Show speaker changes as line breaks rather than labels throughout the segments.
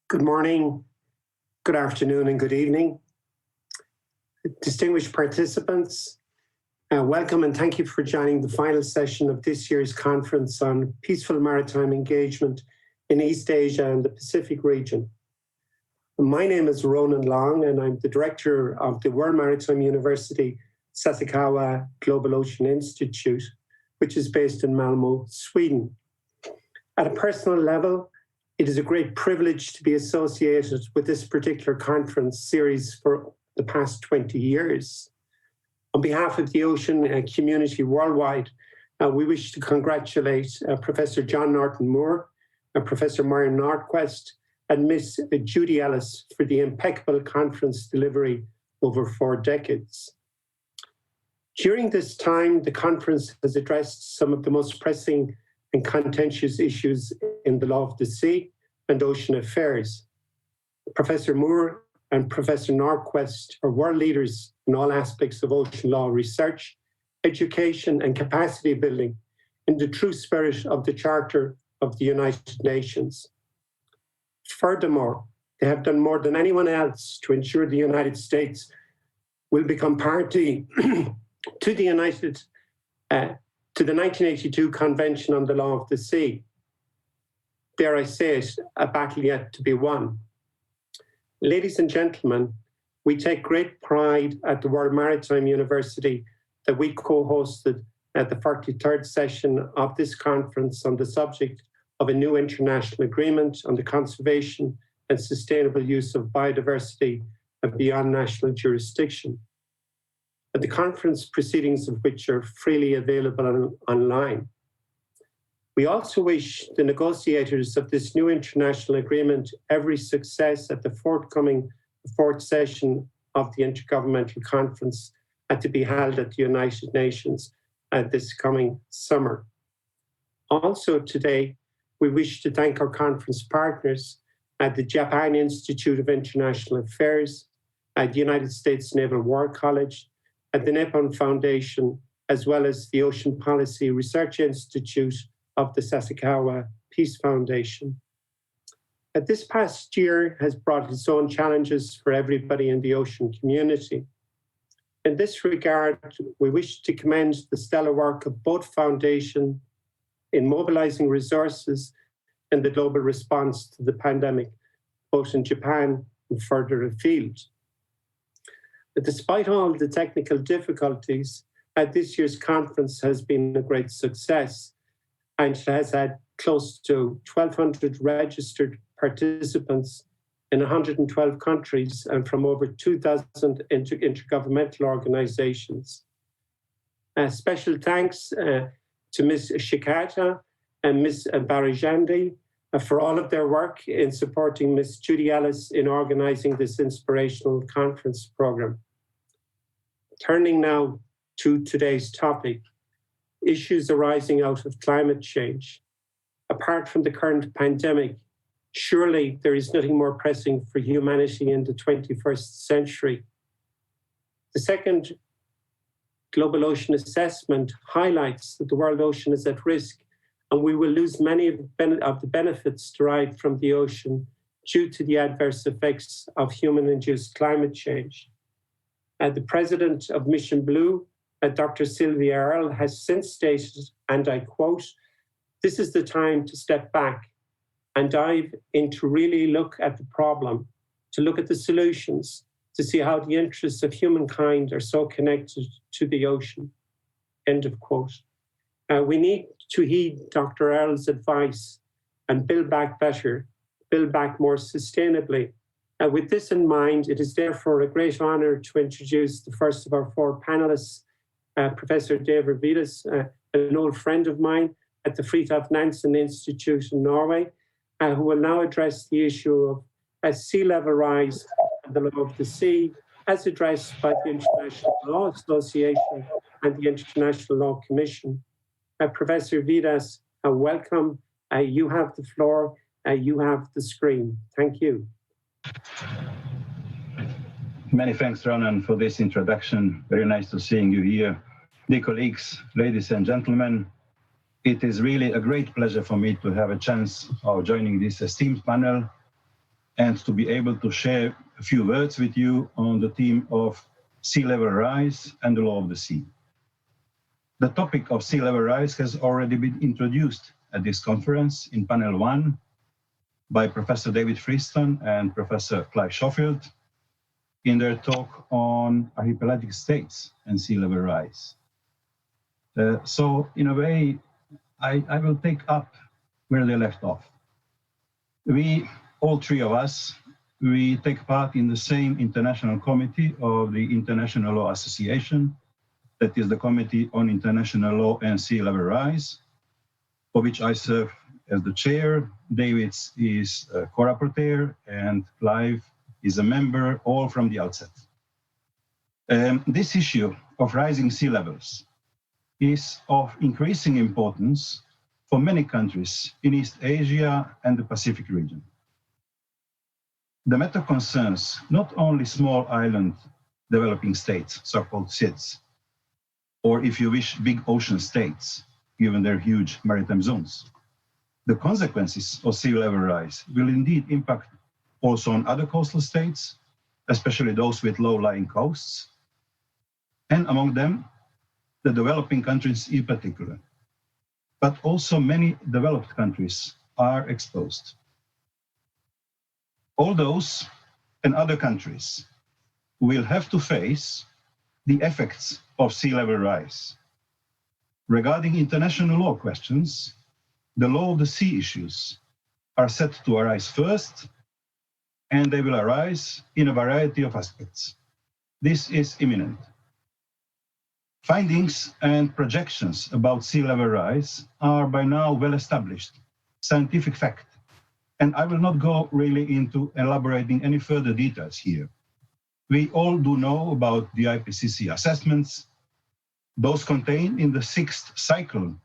Good morning, good afternoon, and good evening. Distinguished participants, welcome and thank you for joining the final session of this year's conference on peaceful maritime engagement in East Asia and the Pacific region. My name is Ronan Long, and I'm the director of the World Maritime University Sasakawa Global Ocean Institute, which is based in Malmö, Sweden. At a personal level, it is a great privilege to be associated with this particular conference series for the past 20 years. On behalf of the ocean community worldwide, we wish to congratulate Professor John Norton Moore, Professor Myron Nordquist, and Miss Judy Ellis for the impeccable conference delivery over 4 decades. During this time, the conference has addressed some of the most pressing and contentious issues in the law of the sea and ocean affairs. Professor Moore and Professor Nordquist are world leaders in all aspects of ocean law research, education, and capacity building in the true spirit of the Charter of the United Nations. Furthermore, they have done more than anyone else to ensure the United States will become party to the 1982 Convention on the Law of the Sea. Dare I say it, a battle yet to be won. Ladies and gentlemen, we take great pride at the World Maritime University that we co-hosted at the 43rd session of this conference on the subject of a new international agreement on the conservation and sustainable use of biodiversity beyond national jurisdiction. The conference proceedings of which are freely available online. We also wish the negotiators of this new international agreement every success at the forthcoming 4th session of the Intergovernmental Conference to be held at the United Nations this coming summer. Also today, we wish to thank our conference partners at the Japan Institute of International Affairs, at the United States Naval War College, at the Nippon Foundation, as well as the Ocean Policy Research Institute of the Sasakawa Peace Foundation. This past year has brought its own challenges for everybody in the ocean community. In this regard, we wish to commend the stellar work of both foundations in mobilizing resources in the global response to the pandemic, both in Japan and further afield. But despite all the technical difficulties, this year's conference has been a great success and has had close to 1,200 registered participants in 112 countries and from over 2,000 intergovernmental organizations. Special thanks to Ms. Shikata and Ms. Barijandi for all of their work in supporting Ms. Judy Ellis in organizing this inspirational conference program. Turning now to today's topic, issues arising out of climate change. Apart from the current pandemic, surely there is nothing more pressing for humanity in the 21st century. The second Global Ocean Assessment highlights that the world ocean is at risk, and we will lose many of the benefits derived from the ocean due to the adverse effects of human-induced climate change. The president of Mission Blue, Dr. Sylvia Earle, has since stated, and I quote, "This is the time to step back and dive in to really look at the problem, to look at the solutions, to see how the interests of humankind are so connected to the ocean." End of quote. We need to heed Dr. Earle's advice and build back better, build back more sustainably. With this in mind, it is therefore a great honor to introduce the first of our 4 panelists, Professor David Vedas, an old friend of mine at the Fridtjof Nansen Institute in Norway, who will now address the issue of sea level rise and the law of the sea, as addressed by the International Law Association and the International Law Commission. Professor Vedas, welcome. You have the floor. You have the screen. Thank you.
Many thanks, Ronan, for this introduction. Very nice to seeing you here. Dear colleagues, ladies and gentlemen, it is really a great pleasure for me to have a chance of joining this esteemed panel and to be able to share a few words with you on the theme of sea level rise and the law of the sea. The topic of sea level rise has already been introduced at this conference in panel 1 by Professor David Freestone and Professor Clive Schofield in their talk on archipelagic states and sea level rise. So in a way, I will take up where they left off. We, all three of us, we take part in the same international committee of the International Law Association, that is the Committee on International Law and Sea Level Rise, for which I serve as the chair. David is a co-rapporteur and Clive is a member, all from the outset. This issue of rising sea levels is of increasing importance for many countries in East Asia and the Pacific region. The matter concerns not only small island developing states, so-called SIDS, or if you wish, big ocean states, given their huge maritime zones. The consequences of sea level rise will indeed impact also on other coastal states, especially those with low-lying coasts, and among them, the developing countries in particular. But also many developed countries are exposed. All those and other countries will have to face the effects of sea level rise. Regarding international law questions, the law of the sea issues are set to arise first, and they will arise in a variety of aspects. This is imminent. Findings and projections about sea level rise are by now well-established scientific fact, and I will not go really into elaborating any further details here. We all do know about the IPCC assessments, those contained in the 6th cycle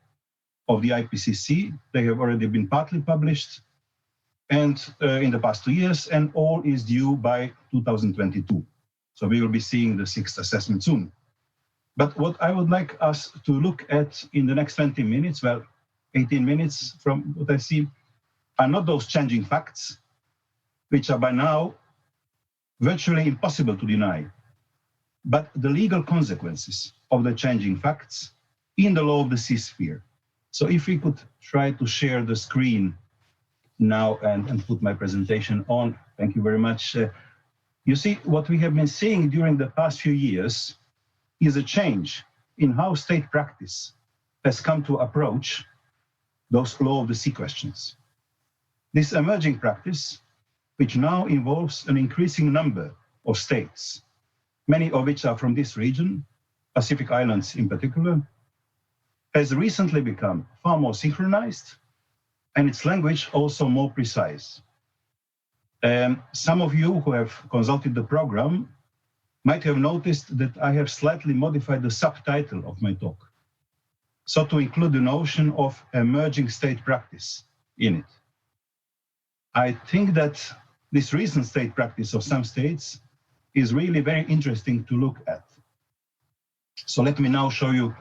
of the IPCC. They have already been partly published and in the past 2 years, and all is due by 2022. So we will be seeing the 6th assessment soon. But what I would like us to look at in the next 20 minutes, well, 18 minutes from what I see, are not those changing facts, which are by now virtually impossible to deny, but the legal consequences of the changing facts in the law of the sea sphere. So if we could try to share the screen now and put my presentation on. Thank you very much. You see, what we have been seeing during the past few years is a change in how state practice has come to approach those law of the sea questions. This emerging practice, which now involves an increasing number of states, many of which are from this region, Pacific Islands in particular, has recently become far more synchronized and its language also more precise. Some of you who have consulted the program might have noticed that I have slightly modified the subtitle of my talk, so to include the notion of emerging state practice in it. I think that this recent state practice of some states is really very interesting to look at. So let me now show you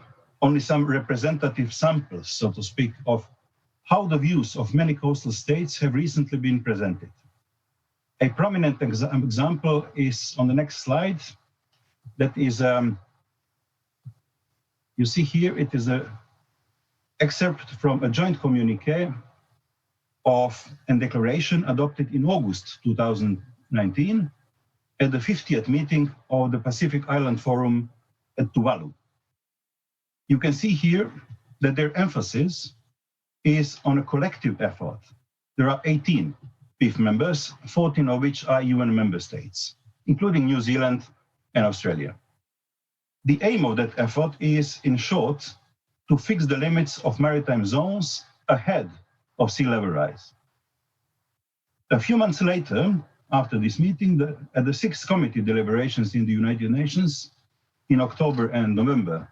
only some representative samples, so to speak, of how the views of many coastal states have recently been presented. A prominent example is on the next slide. That is, you see here, it is an excerpt from a joint communique of a declaration adopted in August 2019 at the 50th meeting of the Pacific Island Forum at Tuvalu. You can see here that their emphasis is on a collective effort. There are 18 PIF members, 14 of which are UN member states, including New Zealand and Australia. The aim of that effort is, in short, to fix the limits of maritime zones ahead of sea level rise. A few months later, after this meeting, at the 6th committee deliberations in the United Nations in October and November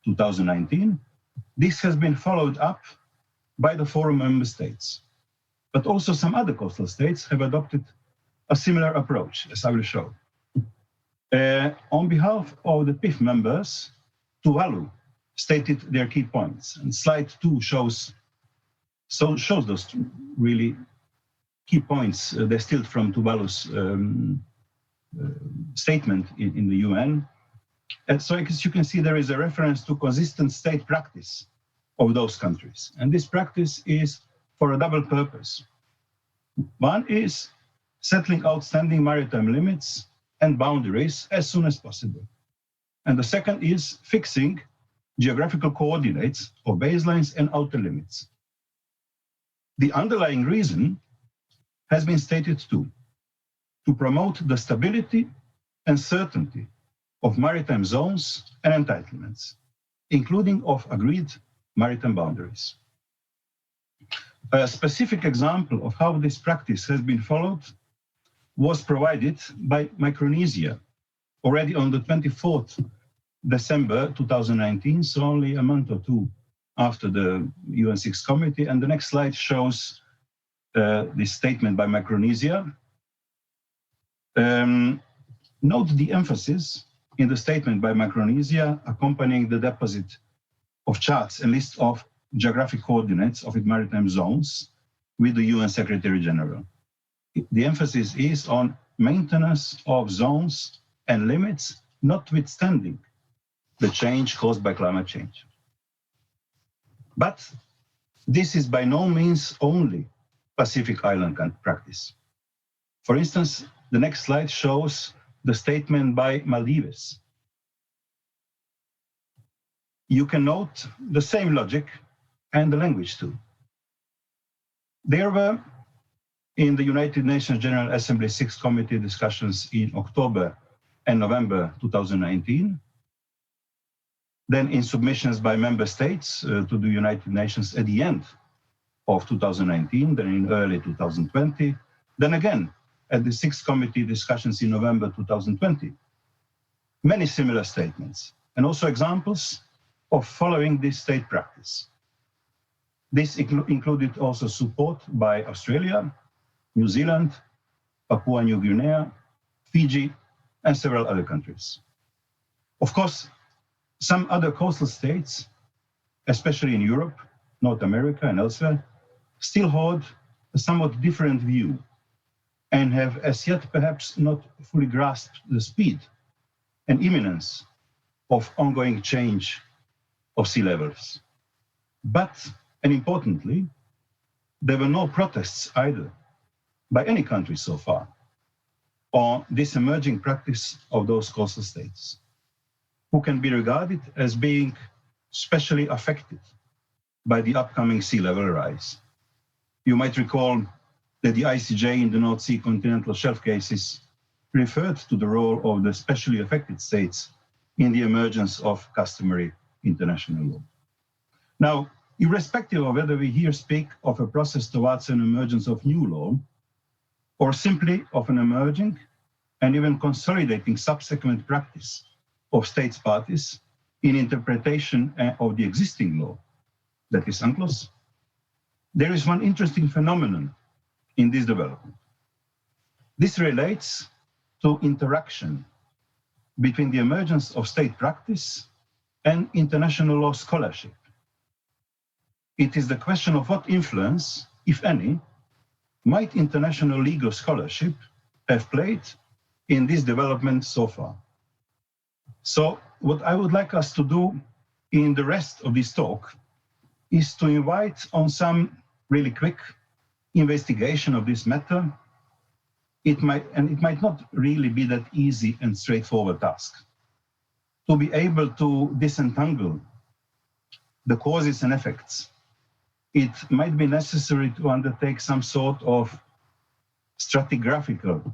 2019, this has been followed up by the Forum member states. But also some other coastal states have adopted a similar approach, as I will show. On behalf of the PIF members, Tuvalu stated their key points, and slide 2 shows those really key points distilled from Tuvalu's statement in the UN. And so as you can see, there is a reference to consistent state practice of those countries. And this practice is for a double purpose. One is settling outstanding maritime limits and boundaries as soon as possible. And the second is fixing geographical coordinates or baselines and outer limits. The underlying reason has been stated too, to promote the stability and certainty of maritime zones and entitlements, including of agreed maritime boundaries. A specific example of how this practice has been followed was provided by Micronesia already on the 24th December 2019, so only a month or two after the UN 6 committee. And the next slide shows this statement by Micronesia. Note the emphasis in the statement by Micronesia accompanying the deposit of charts and list of geographic coordinates of its maritime zones with the UN Secretary General. The emphasis is on maintenance of zones and limits, notwithstanding the change caused by climate change. But this is by no means only Pacific Island practice. For instance, the next slide shows the statement by Maldives. You can note the same logic and the language too. There were, in the United Nations General Assembly 6 Committee discussions in October and November 2019, then in submissions by member states to the United Nations at the end of 2019, then in early 2020, then again at the 6th Committee discussions in November 2020. Many similar statements, and also examples of following this state practice. This included also support by Australia, New Zealand, Papua New Guinea, Fiji, and several other countries. Of course, some other coastal states, especially in Europe, North America, and elsewhere, still hold a somewhat different view and have as yet perhaps not fully grasped the speed and imminence of ongoing change of sea levels. But, and importantly, there were no protests either by any country so far on this emerging practice of those coastal states, who can be regarded as being specially affected by the upcoming sea level rise. You might recall that the ICJ in the North Sea continental shelf cases referred to the role of the specially affected states in the emergence of customary international law. Now, irrespective of whether we here speak of a process towards an emergence of new law, or simply of an emerging and even consolidating subsequent practice of states parties in interpretation of the existing law, that is UNCLOS, there is one interesting phenomenon in this development. This relates to interaction between the emergence of state practice and international law scholarship. It is the question of what influence, if any, might international legal scholarship have played in this development so far. So what I would like us to do in the rest of this talk is to invite on some really quick investigation of this matter. It might not really be that easy and straightforward task to be able to disentangle the causes and effects. It might be necessary to undertake some sort of stratigraphical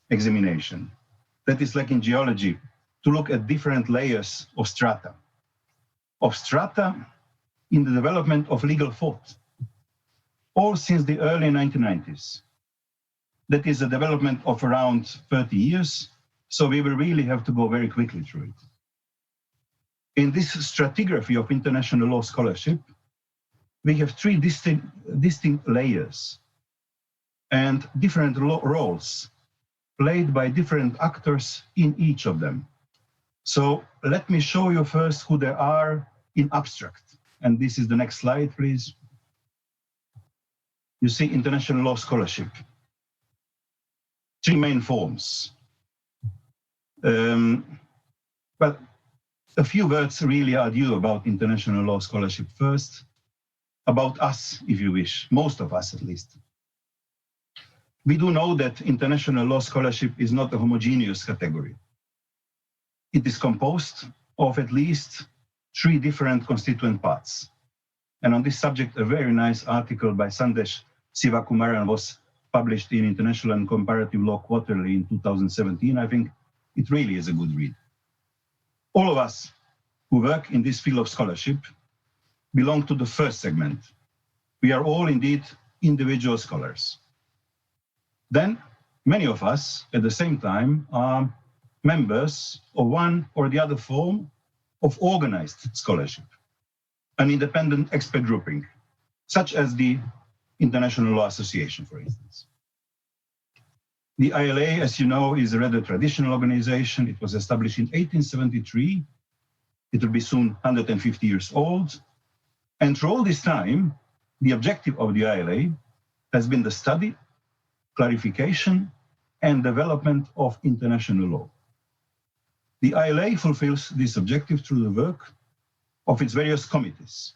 examination. That is like in geology, to look at different layers of strata in the development of legal thought, all since the early 1990s. That is a development of around 30 years, so we will really have to go very quickly through it. In this stratigraphy of international law scholarship, we have three distinct layers and different roles played by different actors in each of them. So let me show you first who there are in abstract. And this is the next slide, please. you see international law scholarship. Three main forms. But a few words really are due about international law scholarship first, about us, if you wish, most of us at least. We do know that international law scholarship is not a homogeneous category. It is composed of at least three different constituent parts. And on this subject, a very nice article by Sandesh Sivakumaran was published in International and Comparative Law Quarterly in 2017. I think it really is a good read. All of us who work in this field of scholarship belong to the first segment. We are all indeed individual scholars. Then many of us at the same time are members of one or the other form of organized scholarship, an independent expert grouping, such as the International Law Association, for instance. The ILA, as you know, is a rather traditional organization. It was established in 1873. It will be soon 150 years old. And through all this time, the objective of the ILA has been the study, clarification, and development of international law. The ILA fulfills this objective through the work of its various committees.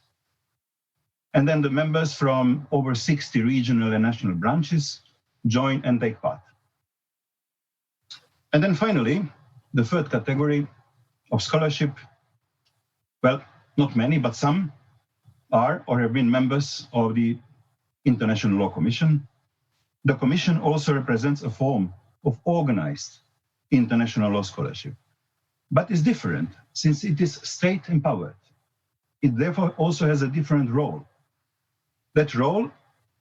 And then the members from over 60 regional and national branches join and take part. And then finally, the third category of scholarship, well, not many, but some are or have been members of the International Law Commission. The Commission also represents a form of organized international law scholarship, but is different since it is state empowered. It therefore also has a different role. That role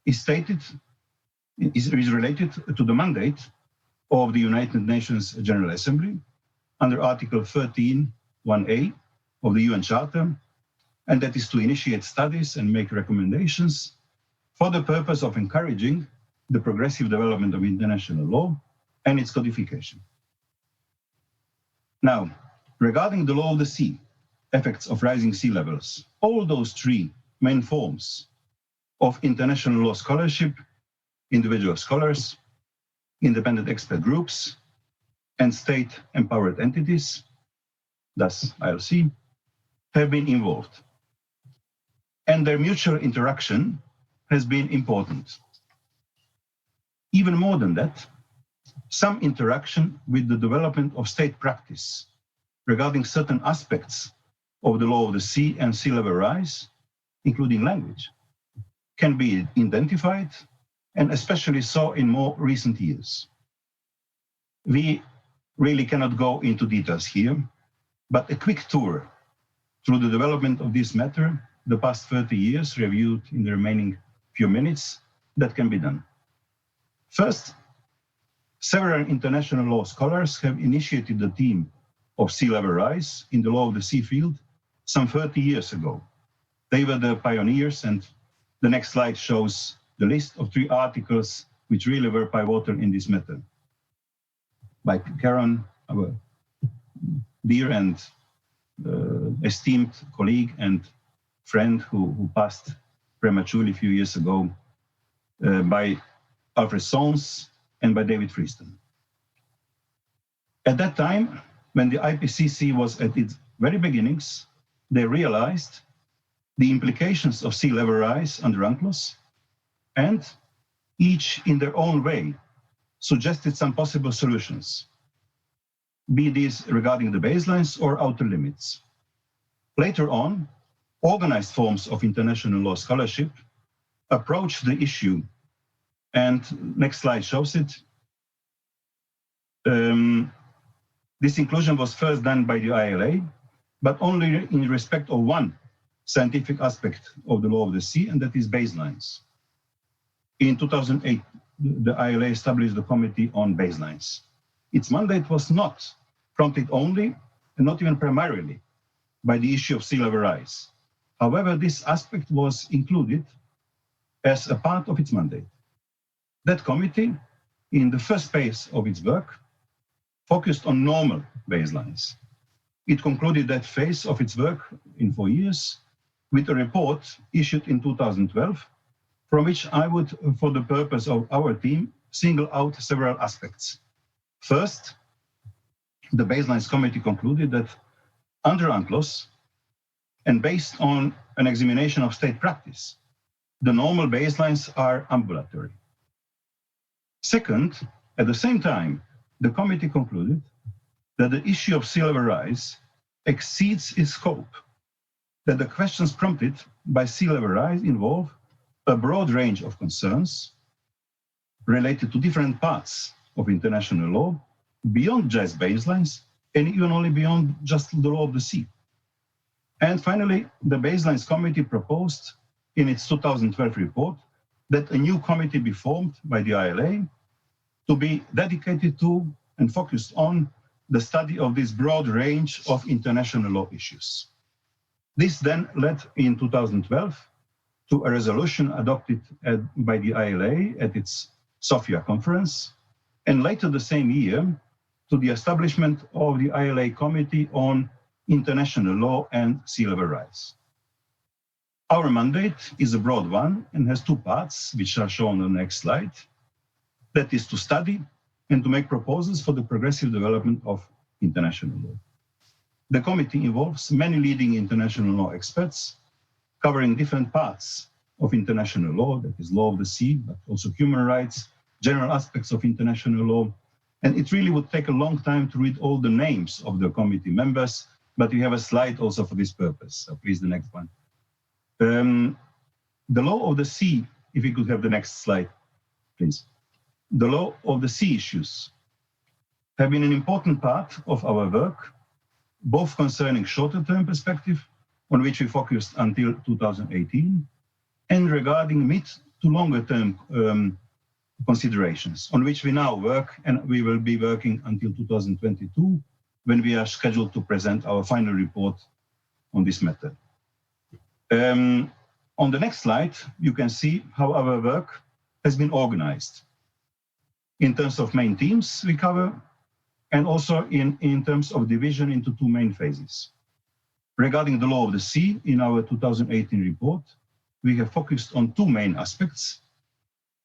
is related to the mandate of the United Nations General Assembly under Article 13(1)(a) of the UN Charter, and that is to initiate studies and make recommendations for the purpose of encouraging the progressive development of international law and its codification. Now, regarding the law of the sea, effects of rising sea levels, all those three main forms of international law scholarship, individual scholars, independent expert groups, and state-empowered entities, thus ILC, have been involved. And their mutual interaction has been important. Even more than that, some interaction with the development of state practice regarding certain aspects of the law of the sea and sea level rise, including language, can be identified, and especially so in more recent years. We really cannot go into details here, but a quick tour through the development of this matter, the past 30 years, reviewed in the remaining few minutes, that can be done. First, several international law scholars have initiated the theme of sea level rise in the law of the sea field some 30 years ago. They were the pioneers, and the next slide shows the list of 3 articles which really were pivotal in this matter. By Karen, our dear and esteemed colleague and friend who passed prematurely a few years ago, by Alfred Sons, and by David Freeston. At that time, when the IPCC was at its very beginnings, they realized the implications of sea level rise under UNCLOS, and each in their own way suggested some possible solutions, be these regarding the baselines or outer limits. Later on, organized forms of international law scholarship approached the issue, and next slide shows it. This inclusion was first done by the ILA, but only in respect of one scientific aspect of the law of the sea, and that is baselines. In 2008, the ILA established the Committee on Baselines. Its mandate was not prompted only, and not even primarily, by the issue of sea level rise. However, this aspect was included as a part of its mandate. That committee, in the first phase of its work, focused on normal baselines. It concluded that phase of its work in 4 years with a report issued in 2012 from which I would, for the purpose of our team, single out several aspects. First, the Baselines Committee concluded that under UNCLOS, and based on an examination of state practice, the normal baselines are ambulatory. Second, at the same time, the committee concluded that the issue of sea level rise exceeds its scope, that the questions prompted by sea level rise involve a broad range of concerns related to different parts of international law, beyond just baselines, and even only beyond just the law of the sea. And finally, the Baselines Committee proposed in its 2012 report that a new committee be formed by the ILA to be dedicated to and focused on the study of this broad range of international law issues. This then led in 2012 to a resolution adopted by the ILA at its Sofia conference, and later the same year to the establishment of the ILA Committee on International Law and Sea Level Rise. Our mandate is a broad one and has two parts, which are shown on the next slide. That is to study and to make proposals for the progressive development of international law. The committee involves many leading international law experts covering different parts of international law, that is law of the sea, but also human rights, general aspects of international law. And it really would take a long time to read all the names of the committee members, but we have a slide also for this purpose. So please, the next one. The law of the sea, if we could have the next slide, please. The law of the sea issues have been an important part of our work, both concerning shorter-term perspective, on which we focused until 2018, and regarding mid to longer-term considerations, on which we now work, and we will be working until 2022, when we are scheduled to present our final report on this matter. On the next slide, you can see how our work has been organized in terms of main themes we cover, and also in terms of division into two main phases. Regarding the law of the sea, in our 2018 report, we have focused on two main aspects,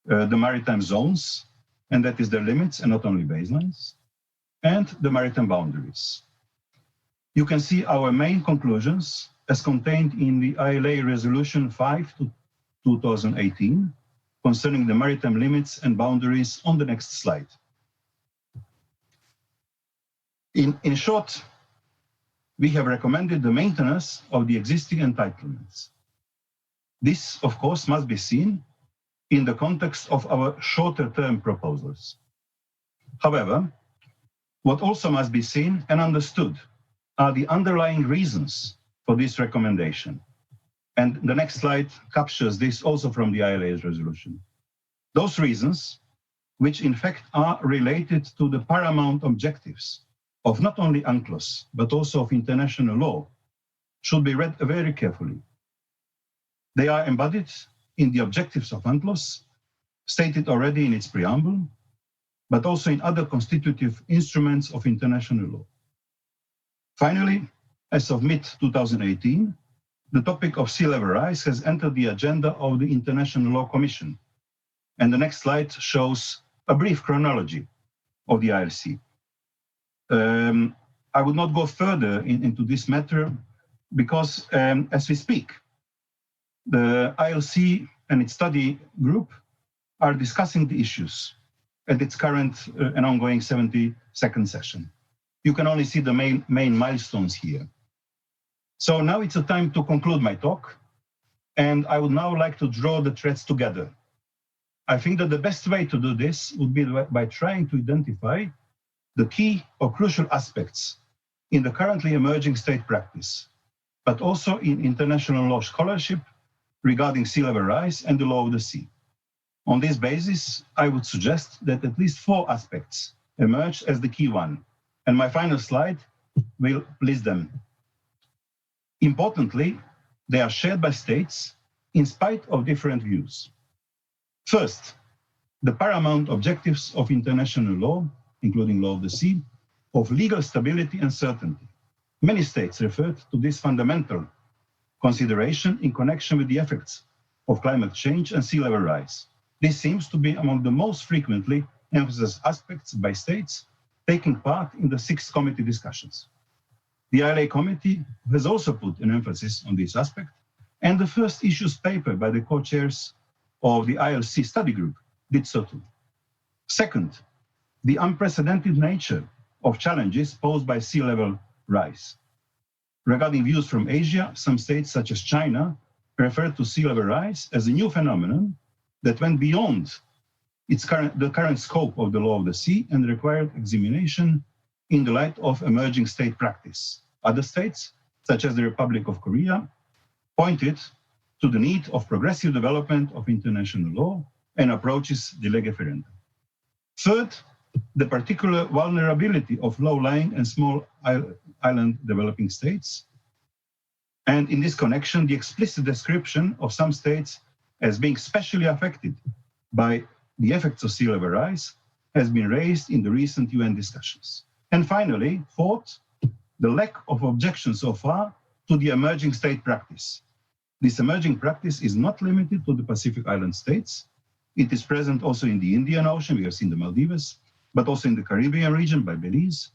the maritime zones, and that is their limits and not only baselines, and the maritime boundaries. You can see our main conclusions as contained in the ILA Resolution 5 to 2018 concerning the maritime limits and boundaries on the next slide. In short, we have recommended the maintenance of the existing entitlements. This, of course, must be seen in the context of our shorter-term proposals. However, what also must be seen and understood are the underlying reasons for this recommendation. And the next slide captures this also from the ILA's resolution. Those reasons, which in fact are related to the paramount objectives of not only UNCLOS, but also of international law, should be read very carefully. They are embodied in the objectives of UNCLOS, stated already in its preamble, but also in other constitutive instruments of international law. Finally, as of mid-2018, the topic of sea level rise has entered the agenda of the International Law Commission. And the next slide shows a brief chronology of the ILC. I would not go further into this matter because as we speak, the ILC and its study group are discussing the issues at its current and ongoing 72nd session. You can only see the main milestones here. So now it's a time to conclude my talk, and I would now like to draw the threads together. I think that the best way to do this would be by trying to identify the key or crucial aspects in the currently emerging state practice, but also in international law scholarship regarding sea level rise and the law of the sea. On this basis, I would suggest that at least 4 aspects emerge as the key one, and my final slide will list them. Importantly, they are shared by states in spite of different views. First, the paramount objectives of international law, including law of the sea, of legal stability and certainty. Many states referred to this fundamental consideration in connection with the effects of climate change and sea level rise. This seems to be among the most frequently emphasized aspects by states taking part in the 6th committee discussions. The ILA committee has also put an emphasis on this aspect, and the first issues paper by the co-chairs of the ILC study group did so too. Second, the unprecedented nature of challenges posed by sea level rise. Regarding views from Asia, some states such as China refer to sea level rise as a new phenomenon that went beyond the current scope of the law of the sea and required examination in the light of emerging state practice. Other states, such as the Republic of Korea, pointed to the need of progressive development of international law and approaches the lege ferenda. Third, the particular vulnerability of low-lying and small island developing states. And in this connection, the explicit description of some states as being specially affected by the effects of sea level rise has been raised in the recent UN discussions. And finally, fourth, the lack of objection so far to the emerging state practice. This emerging practice is not limited to the Pacific Island states. It is present also in the Indian Ocean, we have seen the Maldives, but also in the Caribbean region by Belize.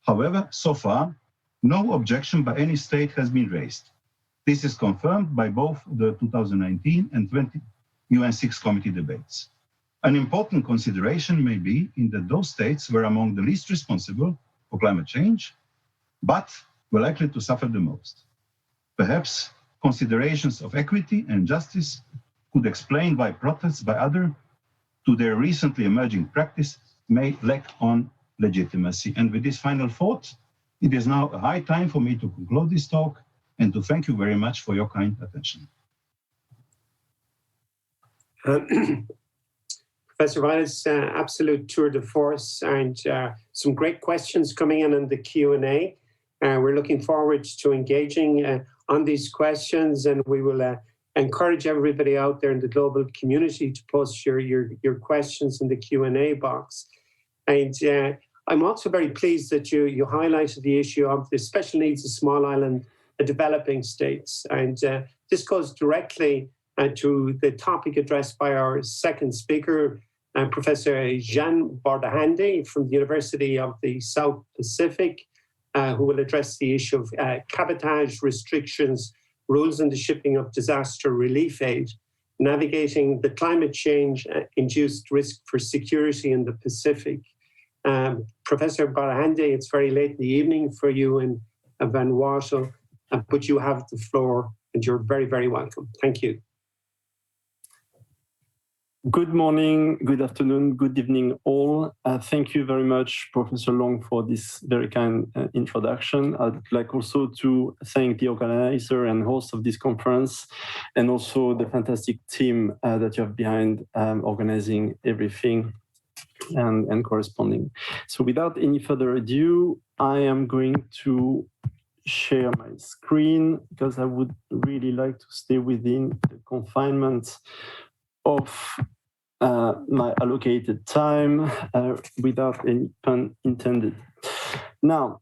However, so far, no objection by any state has been raised. This is confirmed by both the 2019 and 20 UN 6th committee debates. An important consideration may be in that those states were among the least responsible for climate change, but were likely to suffer the most. Perhaps considerations of equity and justice could explain why protests by others to their recently emerging practice may lack on legitimacy. And with this final thought, it is now a high time for me to conclude this talk and to thank you very much for your kind attention.
Professor Vedas, absolute tour de force, and some great questions coming in the Q&A. We're looking forward to engaging on these questions, and we will encourage everybody out there in the global community to post your questions in the Q&A box. And I'm also very pleased that you highlighted the issue of the special needs of small island developing states. And this goes directly to the topic addressed by our second speaker, Professor Jean Bordahandi from the University of the South Pacific, who will address the issue of cabotage restrictions, rules in the shipping of disaster relief aid, navigating the climate change-induced risk for security in the Pacific. Professor Bordahandi, it's very late in the evening for you in Vanuatu, but you have the floor and you're very, very welcome. Thank you.
Good morning, good afternoon, good evening all. Thank you very much, Professor Long, for this very kind introduction. I'd like also to thank the organizer and host of this conference, and also the fantastic team that you have behind organizing everything and corresponding. So without any further ado, I am going to share my screen because I would really like to stay within the confinement of my allocated time without any pun intended. Now,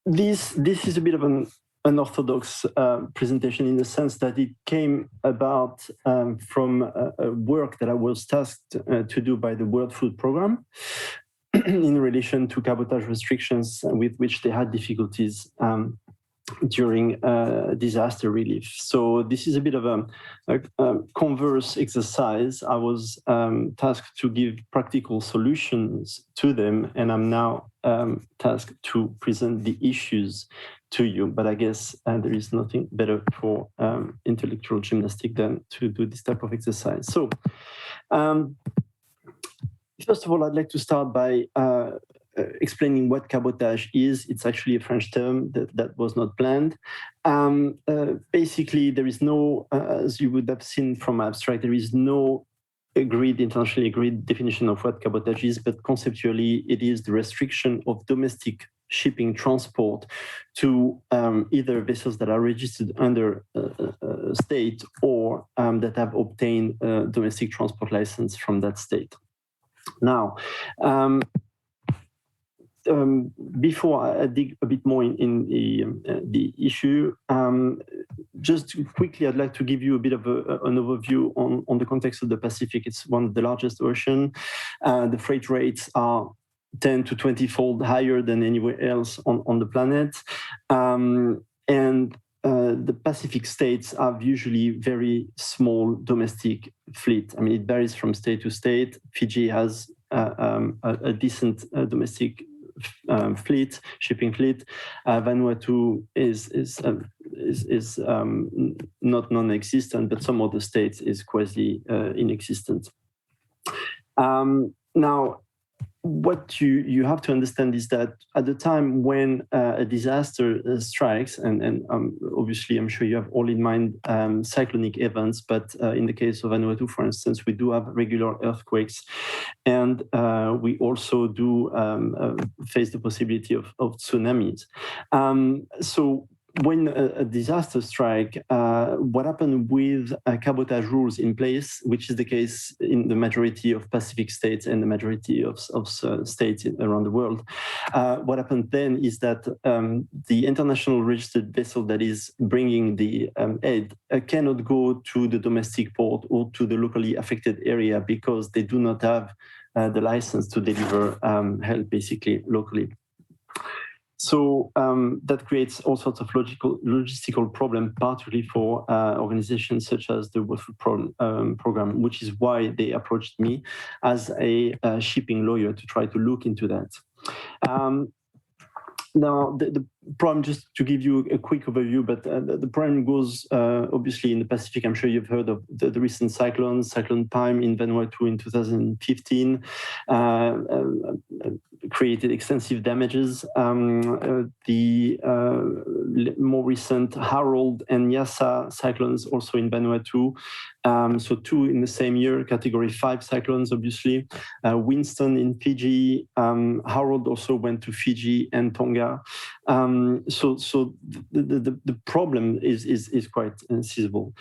this is a bit of an unorthodox presentation in the sense that it came about from a work that I was tasked to do by the World Food Programme in relation to cabotage restrictions with which they had difficulties during disaster relief. So this is a bit of a converse exercise. I was tasked to give practical solutions to them, and I'm now tasked to present the issues to you. But I guess there is nothing better for intellectual gymnastic than to do this type of exercise. So first of all, I'd like to start by explaining what cabotage is. It's actually a French term that was not planned. Basically, there is no, as you would have seen from abstract, there is no internationally agreed definition of what cabotage is, but conceptually, it is the restriction of domestic shipping transport to either vessels that are registered under a state or that have obtained a domestic transport license from that state. Now, before I dig a bit more in the issue, just quickly, I'd like to give you a bit of an overview on the context of the Pacific. It's one of the largest oceans. The freight rates are 10 to 20-fold higher than anywhere else on the planet. The Pacific states have usually very small domestic fleet. I mean, it varies from state to state. Fiji has a decent domestic shipping fleet. Vanuatu is not non-existent, but some other states is quasi inexistent. Now, what you have to understand is that at the time when a disaster strikes, and obviously I'm sure you have all in mind cyclonic events, but in the case of Vanuatu, for instance, we do have regular earthquakes, and we also do face the possibility of tsunamis. So when a disaster strike, what happened with cabotage rules in place, which is the case in the majority of Pacific states and the majority of states around the world, what happened then is that the international registered vessel that is bringing the aid cannot go to the domestic port or to the locally affected area because they do not have the license to deliver help basically locally. So that creates all sorts of logistical problems, particularly for organizations such as the World Food Program, which is why they approached me as a shipping lawyer to try to look into that. Now, the problem, just to give you a quick overview, but the problem goes obviously in the Pacific. I'm sure you've heard of the recent cyclones, Cyclone Pime in Vanuatu in 2015, created extensive damages. The more recent Harold and Nyasa cyclones also in Vanuatu, so two in the same year, category 5 cyclones, obviously. Winston in Fiji, Harold also went to Fiji and Tonga. So the problem is quite sizable.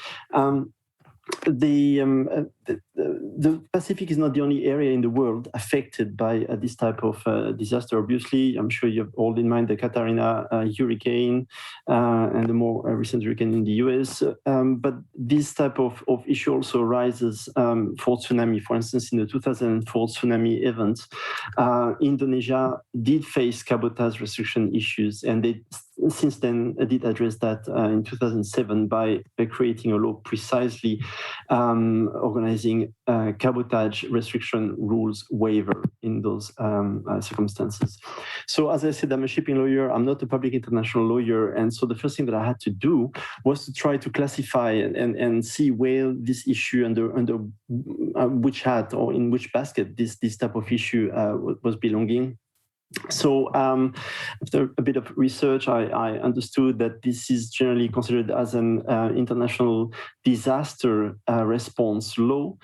The Pacific is not the only area in the world affected by this type of disaster. Obviously, I'm sure you have all in mind the Katrina hurricane and the more recent hurricane in the US. But this type of issue also arises for tsunami. For instance, in the 2004 tsunami event, Indonesia did face cabotage restriction issues, and they since then did address that in 2007 by creating a law precisely organizing cabotage restriction rules waiver in those circumstances. So as I said, I'm a shipping lawyer. I'm not a public international lawyer. And so the first thing that I had to do was to try to classify and see where this issue under which hat or in which basket this type of issue was belonging. So after a bit of research, I understood that this is generally considered as an international disaster response law,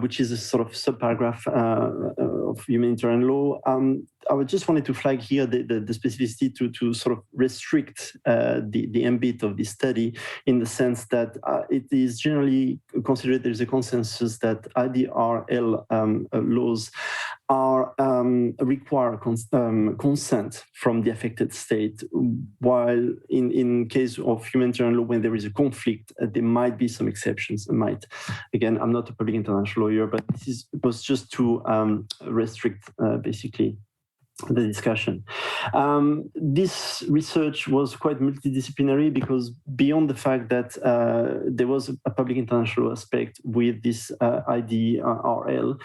which is a sort of subparagraph of humanitarian law. I just wanted to flag here the specificity to sort of restrict the ambit of this study in the sense that it is generally considered there's a consensus that IDRL laws require consent from the affected state, while in case of humanitarian law, when there is a conflict, there might be some exceptions. Again, I'm not a public international lawyer, but this was just to restrict basically the discussion. This research was quite multidisciplinary because beyond the fact that there was a public international aspect with this IDRL,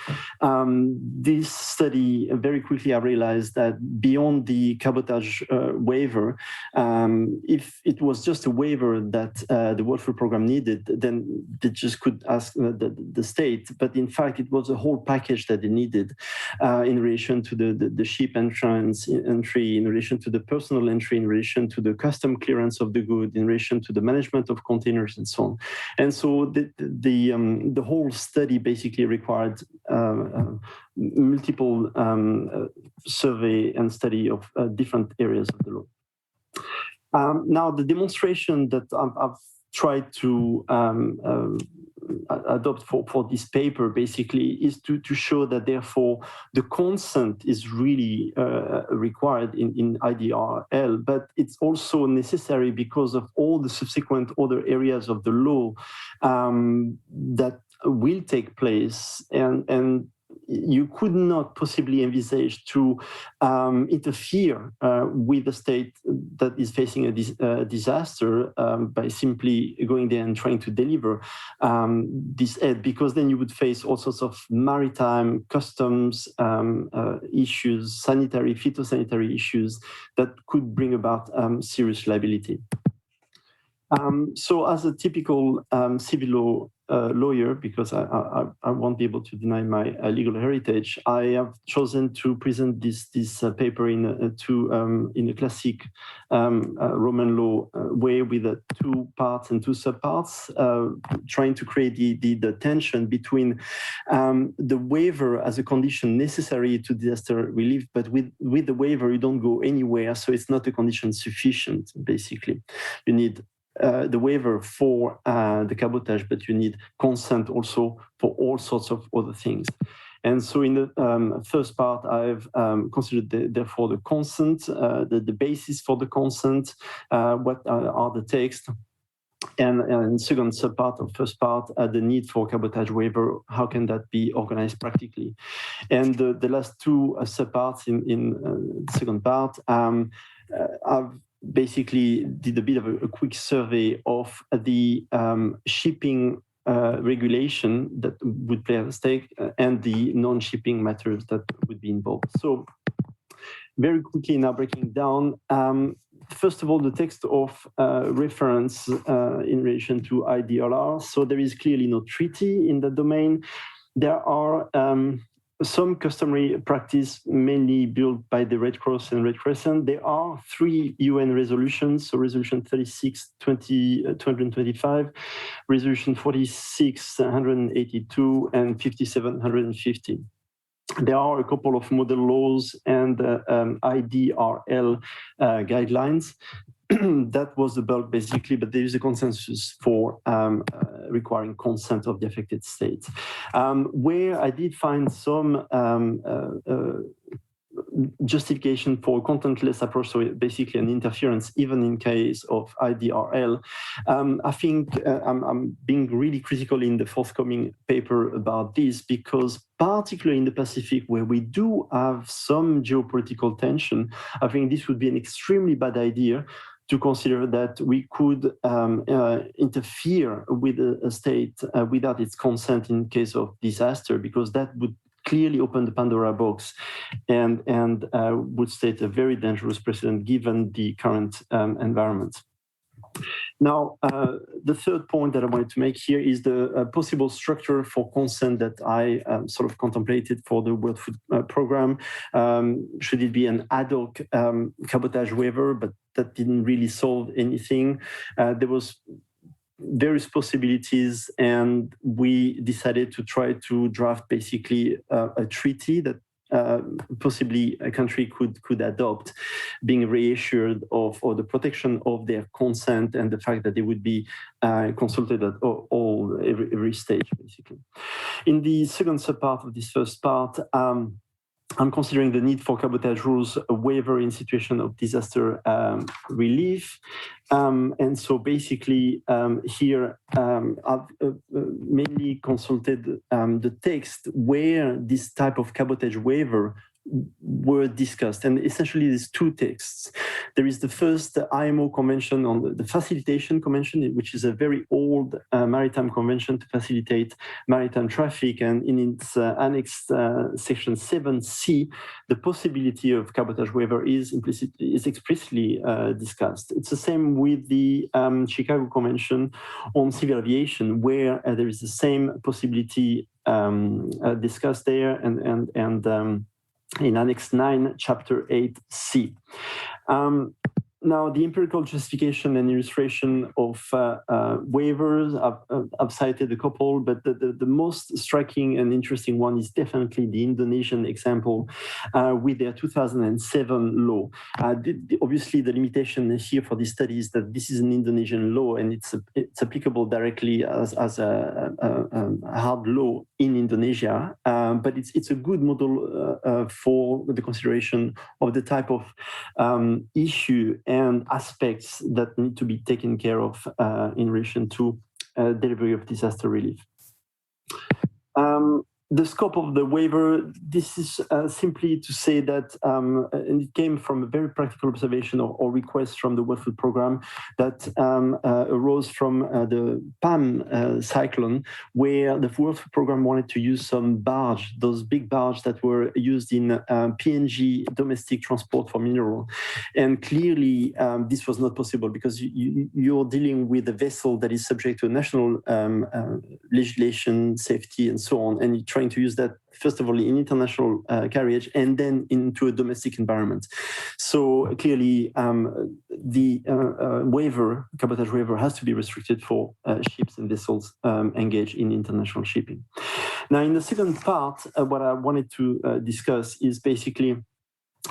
this study very quickly I realized that beyond the cabotage waiver, if it was just a waiver that the World Food Program needed, then they just could ask the state. But in fact, it was a whole package that they needed in relation to the ship entry, in relation to the personal entry, in relation to the custom clearance of the good, in relation to the management of containers and so on. And so the whole study basically required multiple survey and study of different areas of the law. Now, the demonstration that I've tried to adopt for this paper basically is to show that therefore the consent is really required in IDRL, but it's also necessary because of all the subsequent other areas of the law that will take place, and you could not possibly envisage to interfere with a state that is facing a disaster by simply going there and trying to deliver this aid, because then you would face all sorts of maritime, customs issues, sanitary, phytosanitary issues that could bring about serious liability. So as a typical civil law lawyer, because I won't be able to deny my legal heritage, I have chosen to present this paper in a classic Roman law way with two parts and two subparts, trying to create the tension between the waiver as a condition necessary to disaster relief, but with the waiver you don't go anywhere, so it's not a condition sufficient. Basically, you need the waiver for the cabotage, but you need consent also for all sorts of other things. And so in the first part, I've considered therefore the consent, the basis for the consent, what are the texts, and second subpart of first part, the need for cabotage waiver, how can that be organized practically? And the last two subparts in the second part, I've basically did a bit of a quick survey of the shipping regulation that would play at stake and the non-shipping matters that would be involved. So very quickly now breaking down, first of all, the text of reference in relation to IDLR. So there is clearly no treaty in the domain. There are some customary practice, mainly built by the Red Cross and Red Crescent. There are 3 UN resolutions, so Resolution 36/225, Resolution 46/182, and 57/150. There are a couple of model laws and IDRL guidelines. That was the bulk basically, but there is a consensus for requiring consent of the affected states. Where I did find some justification for a contentless approach, so basically an interference, even in case of IDRL. I think I'm being really critical in the forthcoming paper about this, because particularly in the Pacific, where we do have some geopolitical tension, I think this would be an extremely bad idea to consider that we could interfere with a state without its consent in case of disaster, because that would clearly open the Pandora box and would state a very dangerous precedent given the current environment. Now, the third point that I wanted to make here is the possible structure for consent that I sort of contemplated for the World Food Program. Should it be an ad hoc cabotage waiver, but that didn't really solve anything. There was various possibilities, and we decided to try to draft basically a treaty that possibly a country could adopt, being reassured of the protection of their consent and the fact that they would be consulted at every stage, basically. In the second subpart of this first part, I'm considering the need for cabotage rules, a waiver in situation of disaster relief. And so basically here I've mainly consulted the text where this type of cabotage waiver were discussed. And essentially there's 2 texts. There is the first IMO convention on the facilitation convention, which is a very old maritime convention to facilitate maritime traffic. And in its annex section 7C, the possibility of cabotage waiver is explicitly discussed. It's the same with the Chicago Convention on Civil Aviation, where there is the same possibility discussed there, and in Annex 9, Chapter 8C. Now, the empirical justification and illustration of waivers, I've cited a couple, but the most striking and interesting one is definitely the Indonesian example with their 2007 law. Obviously, the limitation here for this study is that this is an Indonesian law and it's applicable directly as a hard law in Indonesia, but it's a good model for the consideration of the type of issue and aspects that need to be taken care of in relation to delivery of disaster relief. The scope of the waiver, this is simply to say that, and it came from a very practical observation or request from the World Food Programme that arose from the PAM cyclone, where the World Food Programme wanted to use some barge, those big barges that were used in PNG domestic transport for mineral. And clearly, this was not possible because you're dealing with a vessel that is subject to national legislation, safety, and so on, and you're trying to use that, first of all, in international carriage and then into a domestic environment. So clearly, the cabotage waiver has to be restricted for ships and vessels engaged in international shipping. Now, in the second part, what I wanted to discuss is basically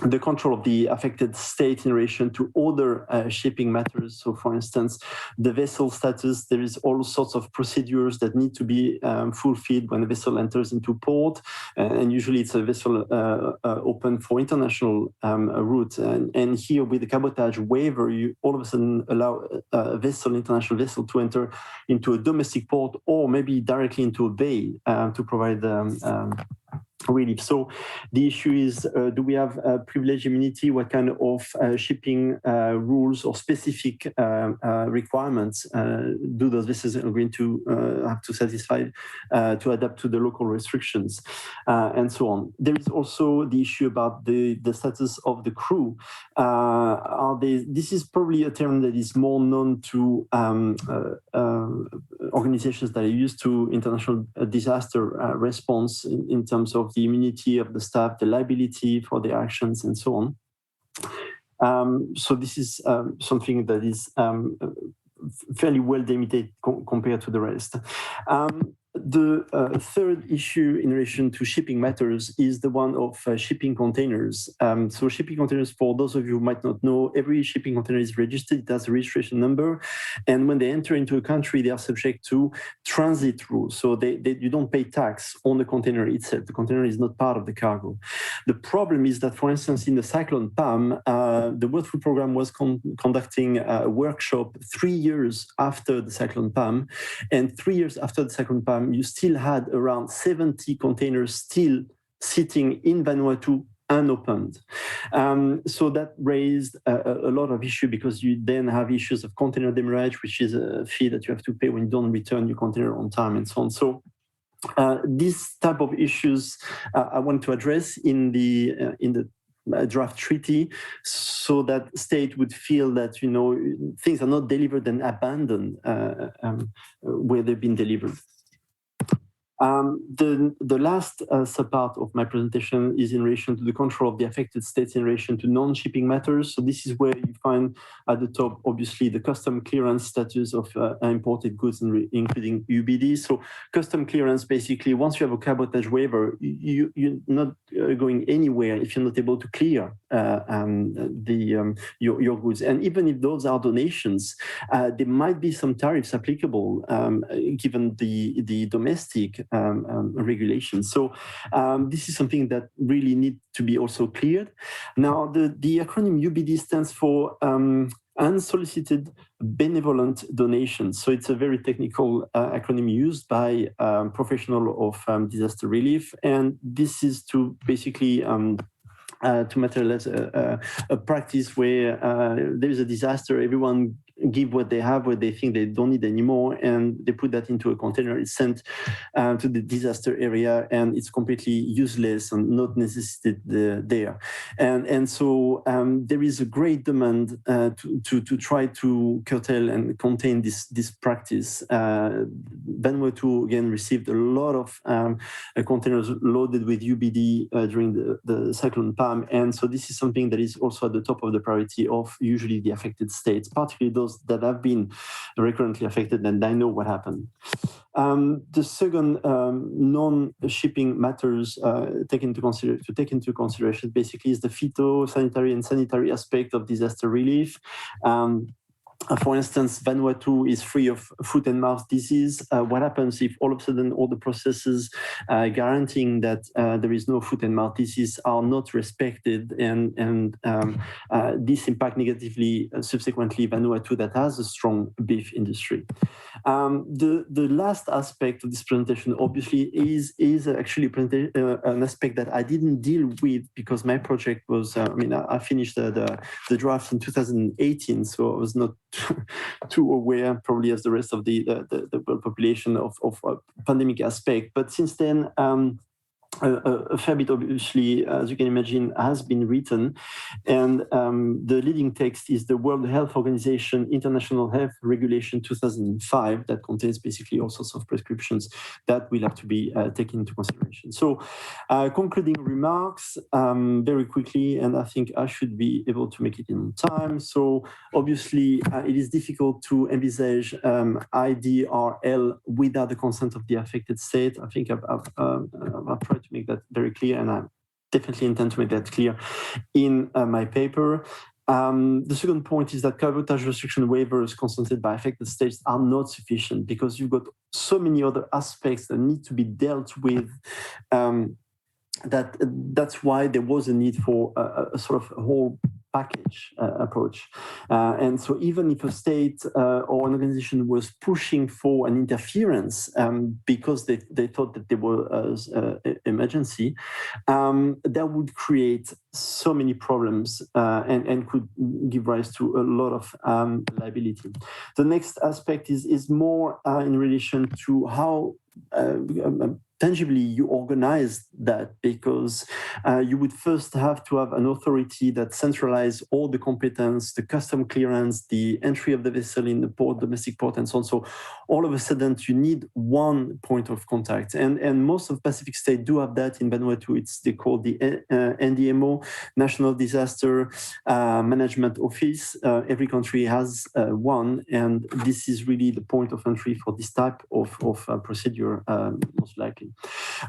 the control of the affected state in relation to other shipping matters. So, for instance, the vessel status, there is all sorts of procedures that need to be fulfilled when a vessel enters into port. And usually it's a vessel open for international route. And here with the cabotage waiver, you all of a sudden allow a vessel, international vessel, to enter into a domestic port or maybe directly into a bay to provide relief. So the issue is, do we have privilege immunity? What kind of shipping rules or specific requirements do those vessels are going to have to satisfy to adapt to the local restrictions and so on? There is also the issue about the status of the crew. This is probably a term that is more known to organizations that are used to international disaster response in terms of the immunity of the staff, the liability for their actions, and so on. So this is something that is fairly well delimited compared to the rest. The third issue in relation to shipping matters is the one of shipping containers. So shipping containers, for those of you who might not know, every shipping container is registered, it has a registration number, and when they enter into a country, they are subject to transit rules. So you don't pay tax on the container itself. The container is not part of the cargo. The problem is that, for instance, in the cyclone PAM, the World Food Programme was conducting a workshop 3 years after the cyclone PAM, and 3 years after the cyclone PAM, you still had around 70 containers still sitting in Vanuatu unopened. So that raised a lot of issue because you then have issues of container demurrage, which is a fee that you have to pay when you don't return your container on time and so on. So these type of issues I want to address in the draft treaty, so that state would feel that things are not delivered and abandoned where they've been delivered. The last subpart of my presentation is in relation to the control of the affected states in relation to non-shipping matters. So this is where you find at the top, obviously, the custom clearance status of imported goods, including UBD. So custom clearance, basically, once you have a cabotage waiver, you're not going anywhere if you're not able to clear your goods. And even if those are donations, there might be some tariffs applicable given the domestic regulations. So this is something that really needs to be also cleared. Now, the acronym UBD stands for Unsolicited Benevolent Donations. So it's a very technical acronym used by professionals of disaster relief. And this is to basically to materialize a practice where there is a disaster, everyone give what they have, what they think they don't need anymore, and they put that into a container. It's sent to the disaster area, and it's completely useless and not necessitated there. And so there is a great demand to try to curtail and contain this practice. Vanuatu again received a lot of containers loaded with UBD during the cyclone Pam, and so this is something that is also at the top of the priority of usually the affected states, particularly those that have been recurrently affected, and I know what happened. The second non-shipping matters to take into consideration basically is the phytosanitary and sanitary aspect of disaster relief. For instance, Vanuatu is free of foot and mouth disease. What happens if all of a sudden all the processes guaranteeing that there is no foot and mouth disease are not respected, and this impact negatively subsequently Vanuatu that has a strong beef industry. The last aspect of this presentation obviously is actually an aspect that I didn't deal with because my project was, I finished the draft in 2018, so I was not too aware, probably as the rest of the world population, of pandemic aspect. But since then, a fair bit, obviously, as you can imagine, has been written. And the leading text is the World Health Organization International Health Regulation 2005 that contains basically all sorts of prescriptions that will have to be taken into consideration. So concluding remarks very quickly, and I think I should be able to make it in time. So obviously, it is difficult to envisage IDRL without the consent of the affected state. I think I've tried to make that very clear, and I definitely intend to make that clear in my paper. The second point is that cabotage restriction waivers consented by affected states are not sufficient because you've got so many other aspects that need to be dealt with. That's why there was a need for a sort of a whole package approach. And so even if a state or an organization was pushing for an interference because they thought that there was emergency, that would create so many problems and could give rise to a lot of liability. The next aspect is more in relation to how tangibly you organize that, because you would first have to have an authority that centralizes all the competence, the custom clearance, the entry of the vessel in the port, domestic port, and so on. So all of a sudden you need one point of contact. And most of Pacific states do have that. In Vanuatu, they call the NDMO, National Disaster Management Office. Every country has one, and this is really the point of entry for this type of procedure, most likely.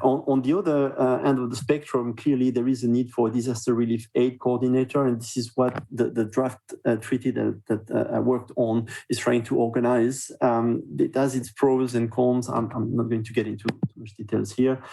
On the other end of the spectrum, clearly there is a need for a disaster relief aid coordinator, and this is what the draft treaty that I worked on is trying to organize. It has its pros and cons. I'm not going to get into too much details here.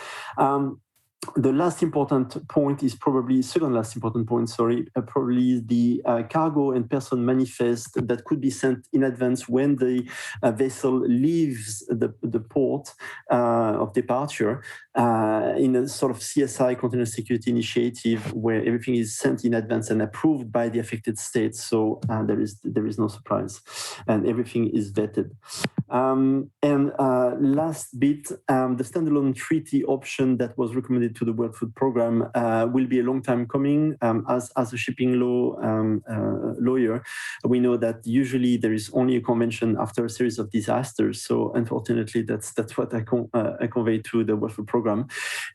The last important point is probably probably the cargo and person manifest that could be sent in advance when the vessel leaves the port of departure in a sort of CSI, container security initiative, where everything is sent in advance and approved by the affected states. So there is no surprise, and everything is vetted. And last bit, the standalone treaty option that was recommended to the World Food Programme will be a long time coming. As a shipping law lawyer, we know that usually there is only a convention after a series of disasters. So unfortunately, that's what I convey to the World Food Programme.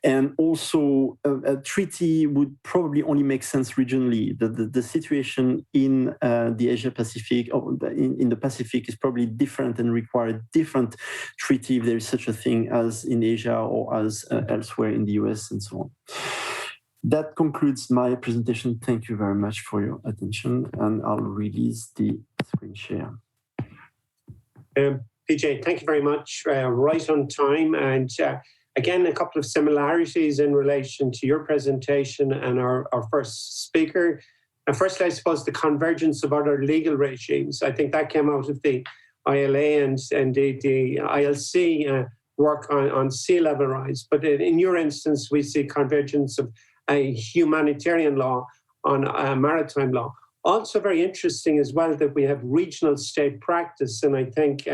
And also, a treaty would probably only make sense regionally. The situation in the Asia Pacific or in the Pacific is probably different and require a different treaty if there is such a thing as in Asia or as elsewhere in the US and so on. That concludes my presentation. Thank you very much for your attention, and I'll release the screen share.
PJ, thank you very much. Right on time, and again, a couple of similarities in relation to your presentation and our first speaker. And firstly, I suppose the convergence of other legal regimes. I think that came out of the ILA and indeed the ILC work on sea level rise. But in your instance, we see convergence of a humanitarian law on maritime law. Also very interesting as well that we have regional state practice, and I think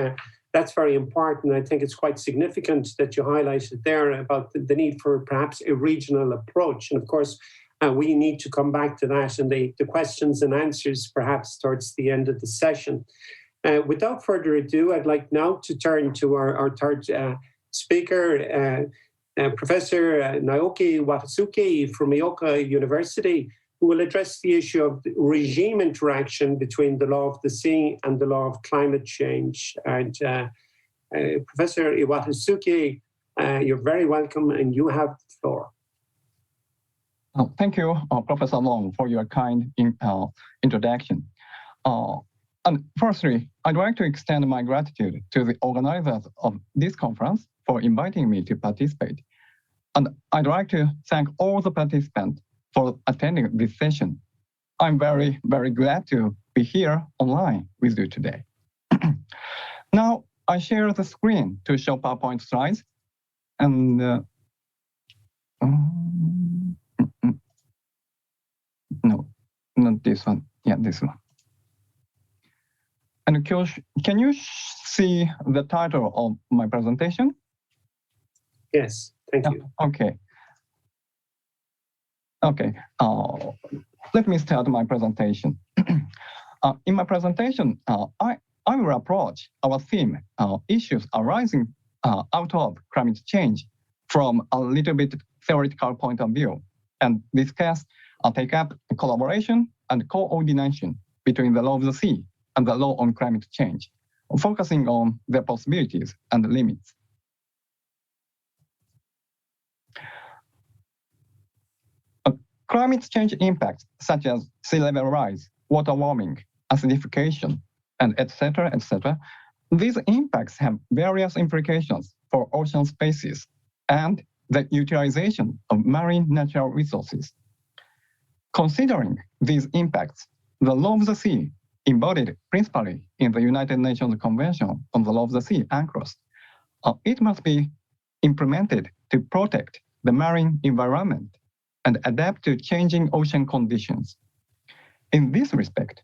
that's very important. I think it's quite significant that you highlighted there about the need for perhaps a regional approach. And of course, we need to come back to that and the questions and answers perhaps towards the end of the session. Without further ado, I'd like now to turn to our third speaker, Professor Naoki Watasuki from Meoka University, who will address the issue of the regime interaction between the law of the sea and the law of climate change. And Professor Iwatasuki, you're very welcome, and you have the floor.
Thank you, Professor Long, for your kind introduction. And firstly, I'd like to extend my gratitude to the organizers of this conference for inviting me to participate. And I'd like to thank all the participants for attending this session. I'm very, very glad to be here online with you today. Now, I share the screen to show PowerPoint slides. And no, not this one. Yeah, this one. And can you see the title of my presentation?
Yes, thank you.
Okay. Okay, let me start my presentation. In my presentation, I will approach our theme, issues arising out of climate change from a little bit theoretical point of view, and discuss, take up collaboration and coordination between the law of the sea and the law on climate change, focusing on their possibilities and limits. Climate change impacts such as sea level rise, water warming, acidification, and etc., these impacts have various implications for ocean species and the utilization of marine natural resources. Considering these impacts, the law of the sea, embodied principally in the United Nations Convention on the Law of the Sea, UNCLOS, it must be implemented to protect the marine environment and adapt to changing ocean conditions. In this respect,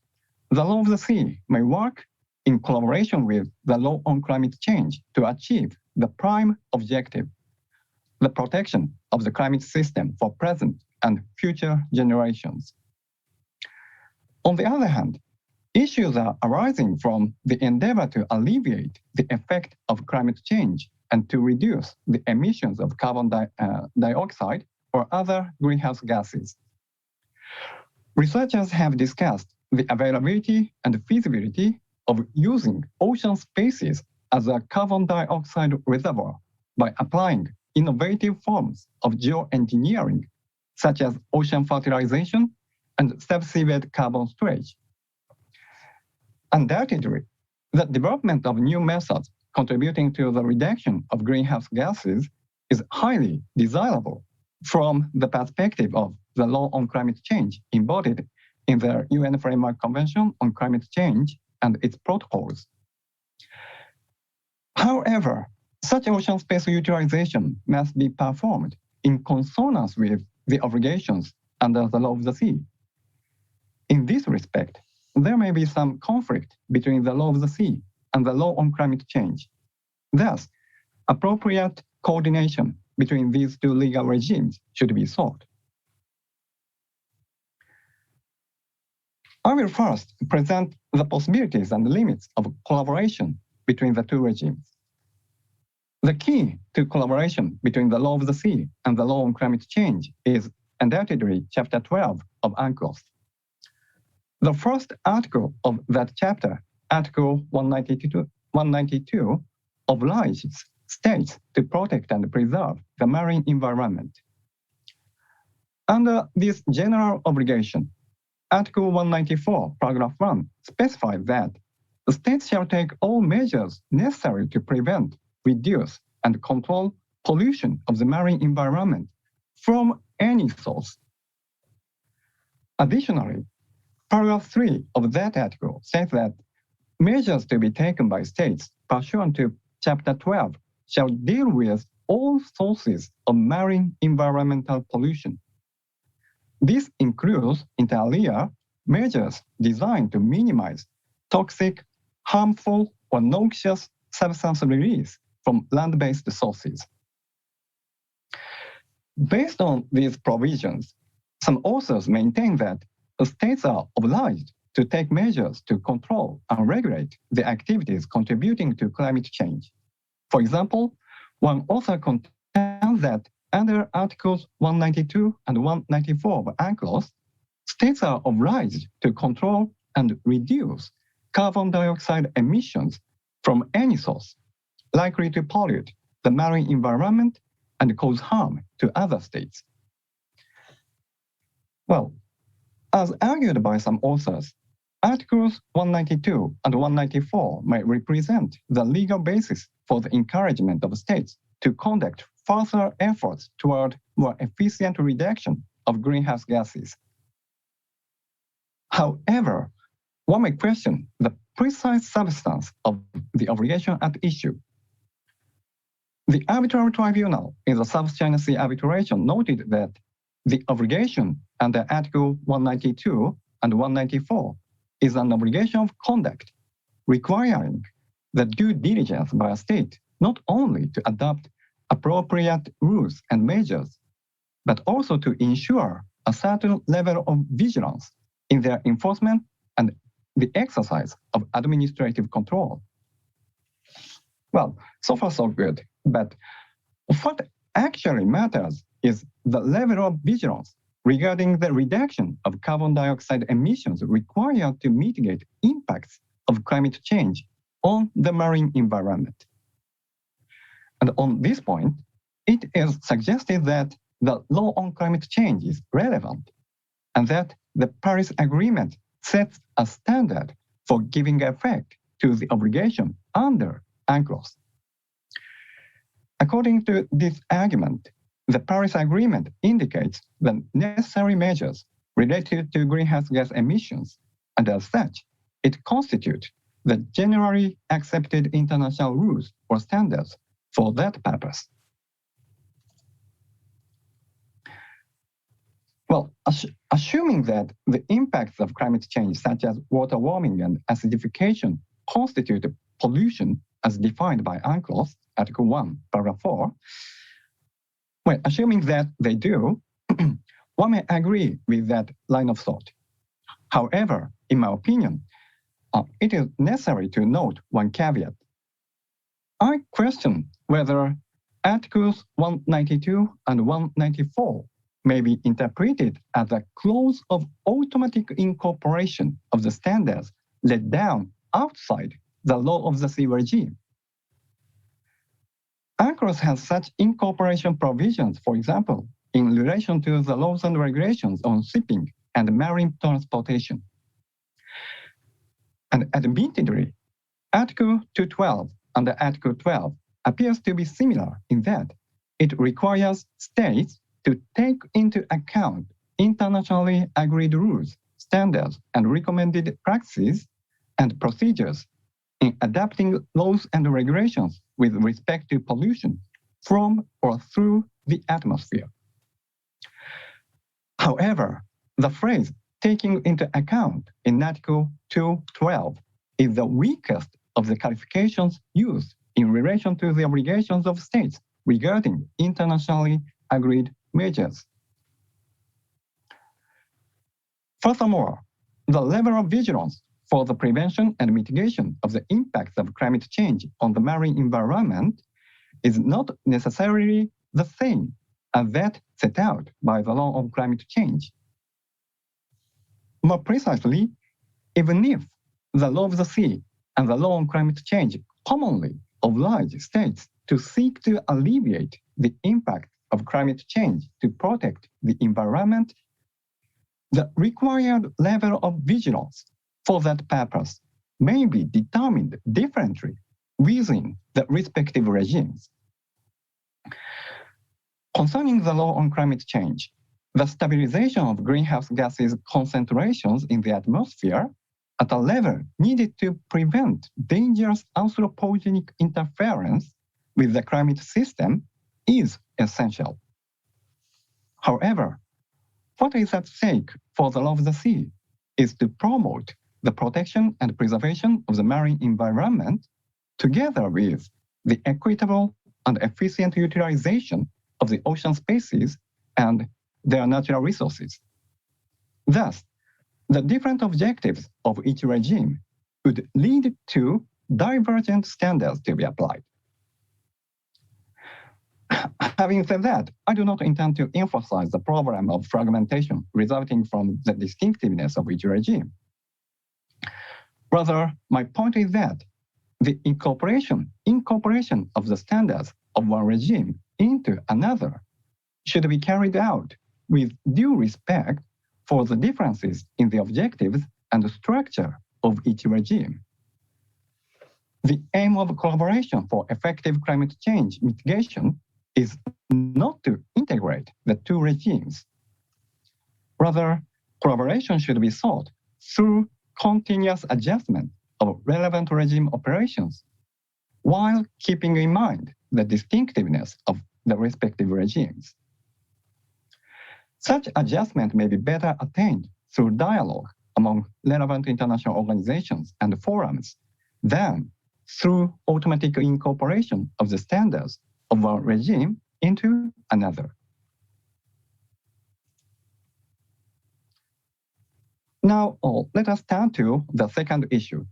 the law of the sea may work in collaboration with the law on climate change to achieve the prime objective, the protection of the climate system for present and future generations. On the other hand, issues are arising from the endeavor to alleviate the effect of climate change and to reduce the emissions of carbon dioxide or other greenhouse gases. Researchers have discussed the availability and feasibility of using ocean species as a carbon dioxide reservoir by applying innovative forms of geoengineering, such as ocean fertilization and subseabed carbon storage. Undoubtedly, the development of new methods contributing to the reduction of greenhouse gases is highly desirable from the perspective of the law on climate change embodied in the UN Framework Convention on Climate Change and its protocols. However, such ocean space utilization must be performed in consonance with the obligations under the law of the sea. In this respect, there may be some conflict between the law of the sea and the law on climate change. Thus, appropriate coordination between these two legal regimes should be sought. I will first present the possibilities and limits of collaboration between the two regimes. The key to collaboration between the law of the sea and the law on climate change is undoubtedly Chapter 12 of UNCLOS. The first article of that chapter, Article 192, obliges states to protect and preserve the marine environment. Under this general obligation, Article 194, Paragraph 1 specifies that the states shall take all measures necessary to prevent, reduce, and control pollution of the marine environment from any source. Additionally, Paragraph 3 of that article says that measures to be taken by states pursuant to Chapter 12 shall deal with all sources of marine environmental pollution. This includes, inter alia, measures designed to minimize toxic, harmful, or noxious substance release from land-based sources. Based on these provisions, some authors maintain that the states are obliged to take measures to control and regulate the activities contributing to climate change. For example, one author contends that under Articles 192 and 194 of UNCLOS, states are obliged to control and reduce carbon dioxide emissions from any source likely to pollute the marine environment and cause harm to other states. Well, as argued by some authors, Articles 192 and 194 may represent the legal basis for the encouragement of states to conduct further efforts toward more efficient reduction of greenhouse gases. However, one may question the precise substance of the obligation at issue. The arbitral tribunal in the South China Sea arbitration noted that the obligation under Article 192 and 194 is an obligation of conduct requiring the due diligence by a state not only to adopt appropriate rules and measures, but also to ensure a certain level of vigilance in their enforcement and the exercise of administrative control. Well, so far so good, but what actually matters is the level of vigilance regarding the reduction of carbon dioxide emissions required to mitigate impacts of climate change on the marine environment. And on this point, it is suggested that the law on climate change is relevant and that the Paris Agreement sets a standard for giving effect to the obligation under UNCLOS. According to this argument, the Paris Agreement indicates the necessary measures related to greenhouse gas emissions, and as such, it constitutes the generally accepted international rules or standards for that purpose. Well, assuming that the impacts of climate change, such as water warming and acidification, constitute pollution as defined by UNCLOS, Article 1, Paragraph 4, well, assuming that they do, one may agree with that line of thought. However, in my opinion, it is necessary to note one caveat. I question whether Articles 192 and 194 may be interpreted as a clause of automatic incorporation of the standards laid down outside the law of the sea regime. UNCLOS has such incorporation provisions, for example, in relation to the laws and regulations on shipping and marine transportation. And admittedly, Article 212 under Article 12 appears to be similar in that it requires states to take into account internationally agreed rules, standards, and recommended practices and procedures in adapting laws and regulations with respect to pollution from or through the atmosphere. However, the phrase taking into account in Article 212 is the weakest of the qualifications used in relation to the obligations of states regarding internationally agreed measures. Furthermore, the level of vigilance for the prevention and mitigation of the impacts of climate change on the marine environment is not necessarily the same as that set out by the law on climate change. More precisely, even if the law of the sea and the law on climate change commonly oblige states to seek to alleviate the impact of climate change to protect the environment, the required level of vigilance for that purpose may be determined differently within the respective regimes. Concerning the law on climate change, the stabilization of greenhouse gases concentrations in the atmosphere at a level needed to prevent dangerous anthropogenic interference with the climate system is essential. However, what is at stake for the law of the sea is to promote the protection and preservation of the marine environment together with the equitable and efficient utilization of the ocean spaces and their natural resources. Thus, the different objectives of each regime would lead to divergent standards to be applied. Having said that, I do not intend to emphasize the problem of fragmentation resulting from the distinctiveness of each regime. Rather, my point is that the incorporation of the standards of one regime into another should be carried out with due respect for the differences in the objectives and the structure of each regime. The aim of collaboration for effective climate change mitigation is not to integrate the two regimes. Rather, collaboration should be sought through continuous adjustment of relevant regime operations while keeping in mind the distinctiveness of the respective regimes. Such adjustment may be better attained through dialogue among relevant international organizations and forums than through automatic incorporation of the standards of one regime into another. Now, let us turn to the second issue,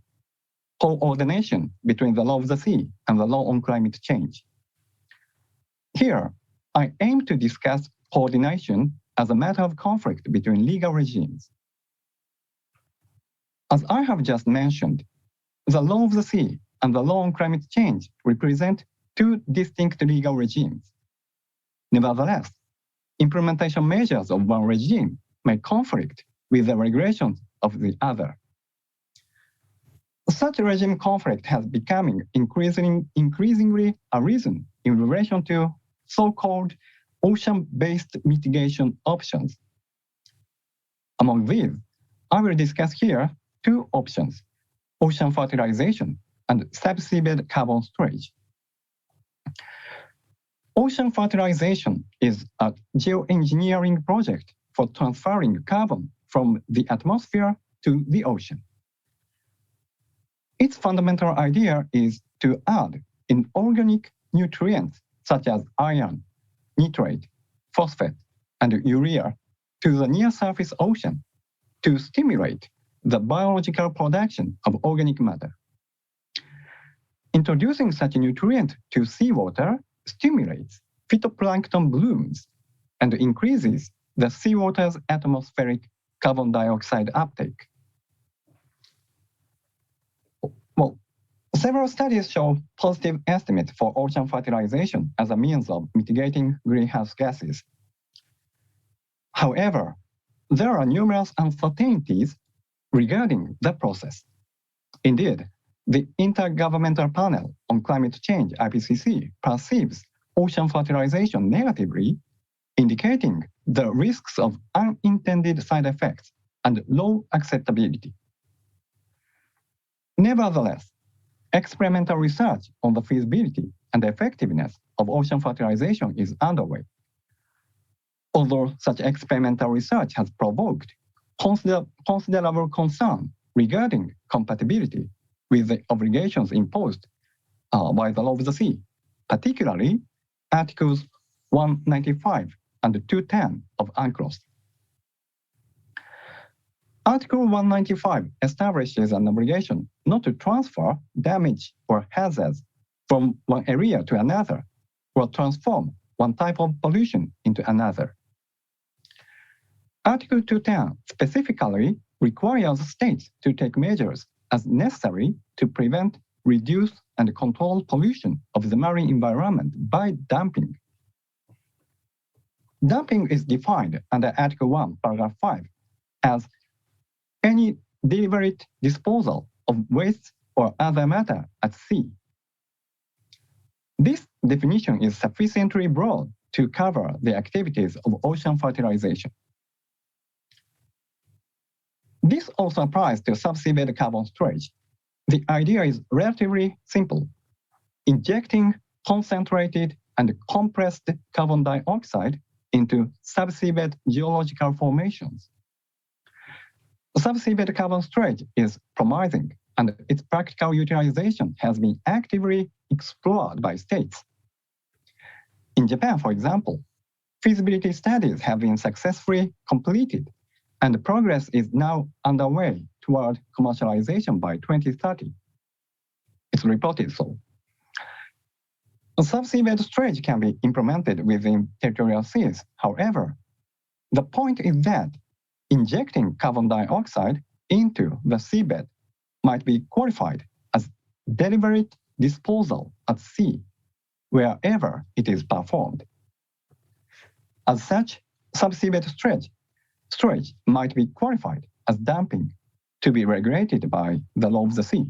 coordination between the law of the sea and the law on climate change. Here, I aim to discuss coordination as a matter of conflict between legal regimes. As I have just mentioned, the law of the sea and the law on climate change represent two distinct legal regimes. Nevertheless, implementation measures of one regime may conflict with the regulations of the other. Such regime conflict has become increasingly arisen in relation to so-called ocean-based mitigation options. Among these, I will discuss here two options, ocean fertilization and subseabed carbon storage. Ocean fertilization is a geoengineering project for transferring carbon from the atmosphere to the ocean. Its fundamental idea is to add inorganic nutrients such as iron, nitrate, phosphate, and urea to the near-surface ocean to stimulate the biological production of organic matter. Introducing such a nutrient to seawater stimulates phytoplankton blooms and increases the seawater's atmospheric carbon dioxide uptake. Well, several studies show positive estimates for ocean fertilization as a means of mitigating greenhouse gases. However, there are numerous uncertainties regarding the process. Indeed, the Intergovernmental Panel on Climate Change, IPCC, perceives ocean fertilization negatively, indicating the risks of unintended side effects and low acceptability. Nevertheless, experimental research on the feasibility and effectiveness of ocean fertilization is underway. Although such experimental research has provoked considerable concern regarding compatibility with the obligations imposed by the law of the sea, particularly Articles 195 and 210 of UNCLOS. Article 195 establishes an obligation not to transfer damage or hazards from one area to another or transform one type of pollution into another. Article 210 specifically requires states to take measures as necessary to prevent, reduce, and control pollution of the marine environment by dumping. Dumping is defined under Article 1, Paragraph 5 as any deliberate disposal of waste or other matter at sea. This definition is sufficiently broad to cover the activities of ocean fertilization. This also applies to subseabed carbon storage. The idea is relatively simple. Injecting concentrated and compressed carbon dioxide into subseabed geological formations. Subseabed carbon storage is promising, and its practical utilization has been actively explored by states. In Japan, for example, feasibility studies have been successfully completed, and progress is now underway toward commercialization by 2030. It's reported so. Subseabed storage can be implemented within territorial seas. However, the point is that injecting carbon dioxide into the seabed might be qualified as deliberate disposal at sea, wherever it is performed. As such, subseabed storage might be qualified as dumping to be regulated by the law of the sea.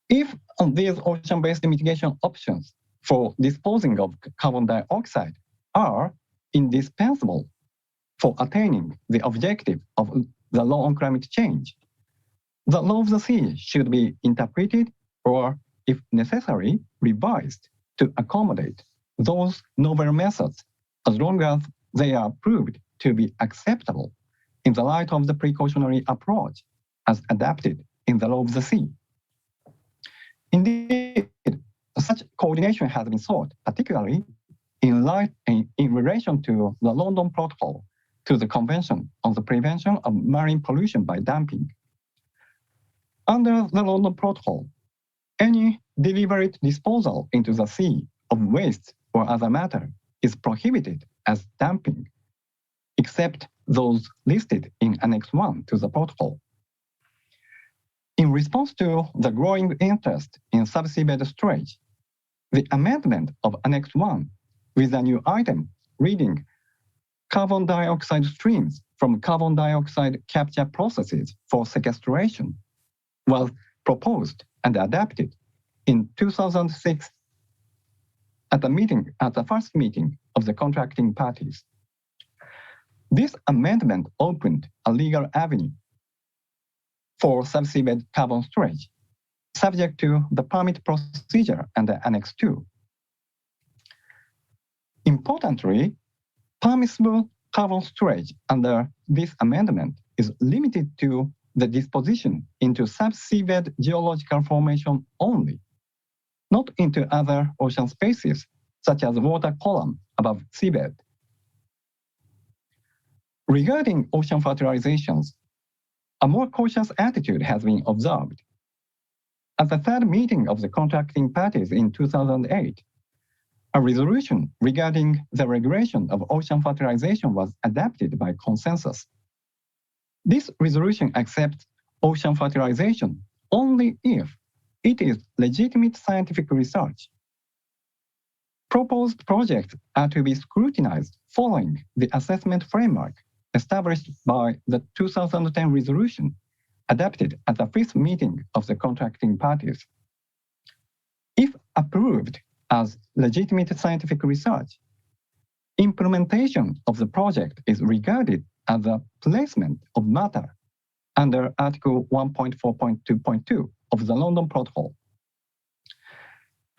If these ocean-based mitigation options for disposing of carbon dioxide are indispensable for attaining the objective of the law on climate change, the law of the sea should be interpreted or, if necessary, revised to accommodate those novel methods as long as they are proved to be acceptable in the light of the precautionary approach as adapted in the law of the sea. Indeed, such coordination has been sought, particularly in relation to the London Protocol to the Convention on the Prevention of Marine Pollution by Dumping. Under the London Protocol, any deliberate disposal into the sea of waste or other matter is prohibited as dumping, except those listed in Annex 1 to the protocol. In response to the growing interest in subseabed storage, the amendment of Annex 1 with a new item reading carbon dioxide streams from carbon dioxide capture processes for sequestration was proposed and adopted in 2006 at the first meeting of the contracting parties. This amendment opened a legal avenue for subseabed carbon storage, subject to the permit procedure under Annex 2. Importantly, permissible carbon storage under this amendment is limited to the disposition into subseabed geological formation only, not into other ocean spaces, such as water column above seabed. Regarding ocean fertilizations, a more cautious attitude has been observed. At the third meeting of the contracting parties in 2008, a resolution regarding the regulation of ocean fertilization was adopted by consensus. This resolution accepts ocean fertilization only if it is legitimate scientific research. Proposed projects are to be scrutinized following the assessment framework established by the 2010 resolution adopted at the fifth meeting of the contracting parties. If approved as legitimate scientific research, implementation of the project is regarded as a placement of matter under Article 1.4.2.2 of the London Protocol.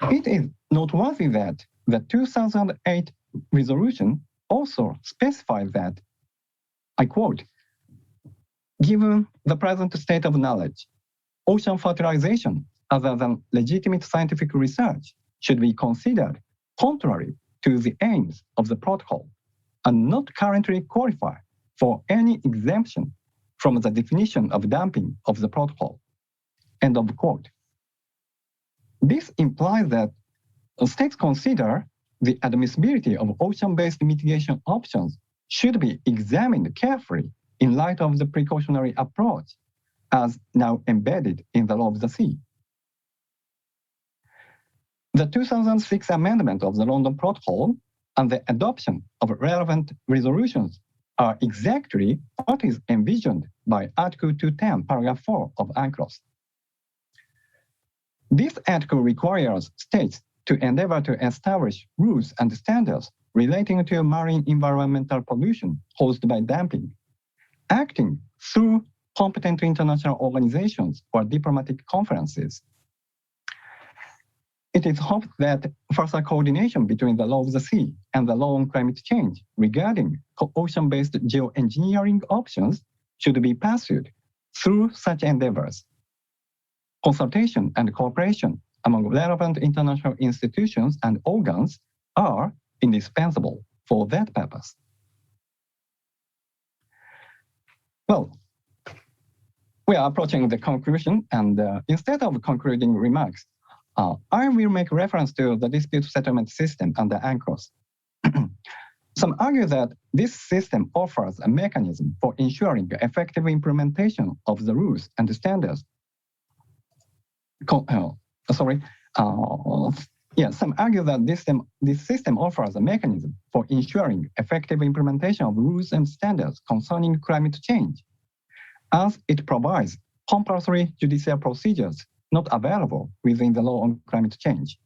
It is noteworthy that the 2008 resolution also specifies that, I quote, "Given the present state of knowledge, ocean fertilization other than legitimate scientific research should be considered contrary to the aims of the protocol and not currently qualify for any exemption from the definition of dumping of the protocol." End of quote. This implies that states consider the admissibility of ocean-based mitigation options should be examined carefully in light of the precautionary approach as now embedded in the law of the sea. The 2006 amendment of the London Protocol and the adoption of relevant resolutions are exactly what is envisioned by Article 210, paragraph 4 of UNCLOS. This article requires states to endeavor to establish rules and standards relating to marine environmental pollution caused by dumping, acting through competent international organizations or diplomatic conferences. it is hoped that further coordination between the law of the sea and the law on climate change regarding ocean-based geoengineering options should be pursued through such endeavors. Consultation and cooperation among relevant international institutions and organs are indispensable for that purpose. Well, we are approaching the conclusion, and instead of concluding remarks, I will make reference to the dispute settlement system under UNCLOS. Some argue that this system offers a mechanism for ensuring the effective implementation of the rules and standards. Some argue that this system offers a mechanism for ensuring effective implementation of rules and standards concerning climate change, as it provides compulsory judicial procedures not available within the law on climate change.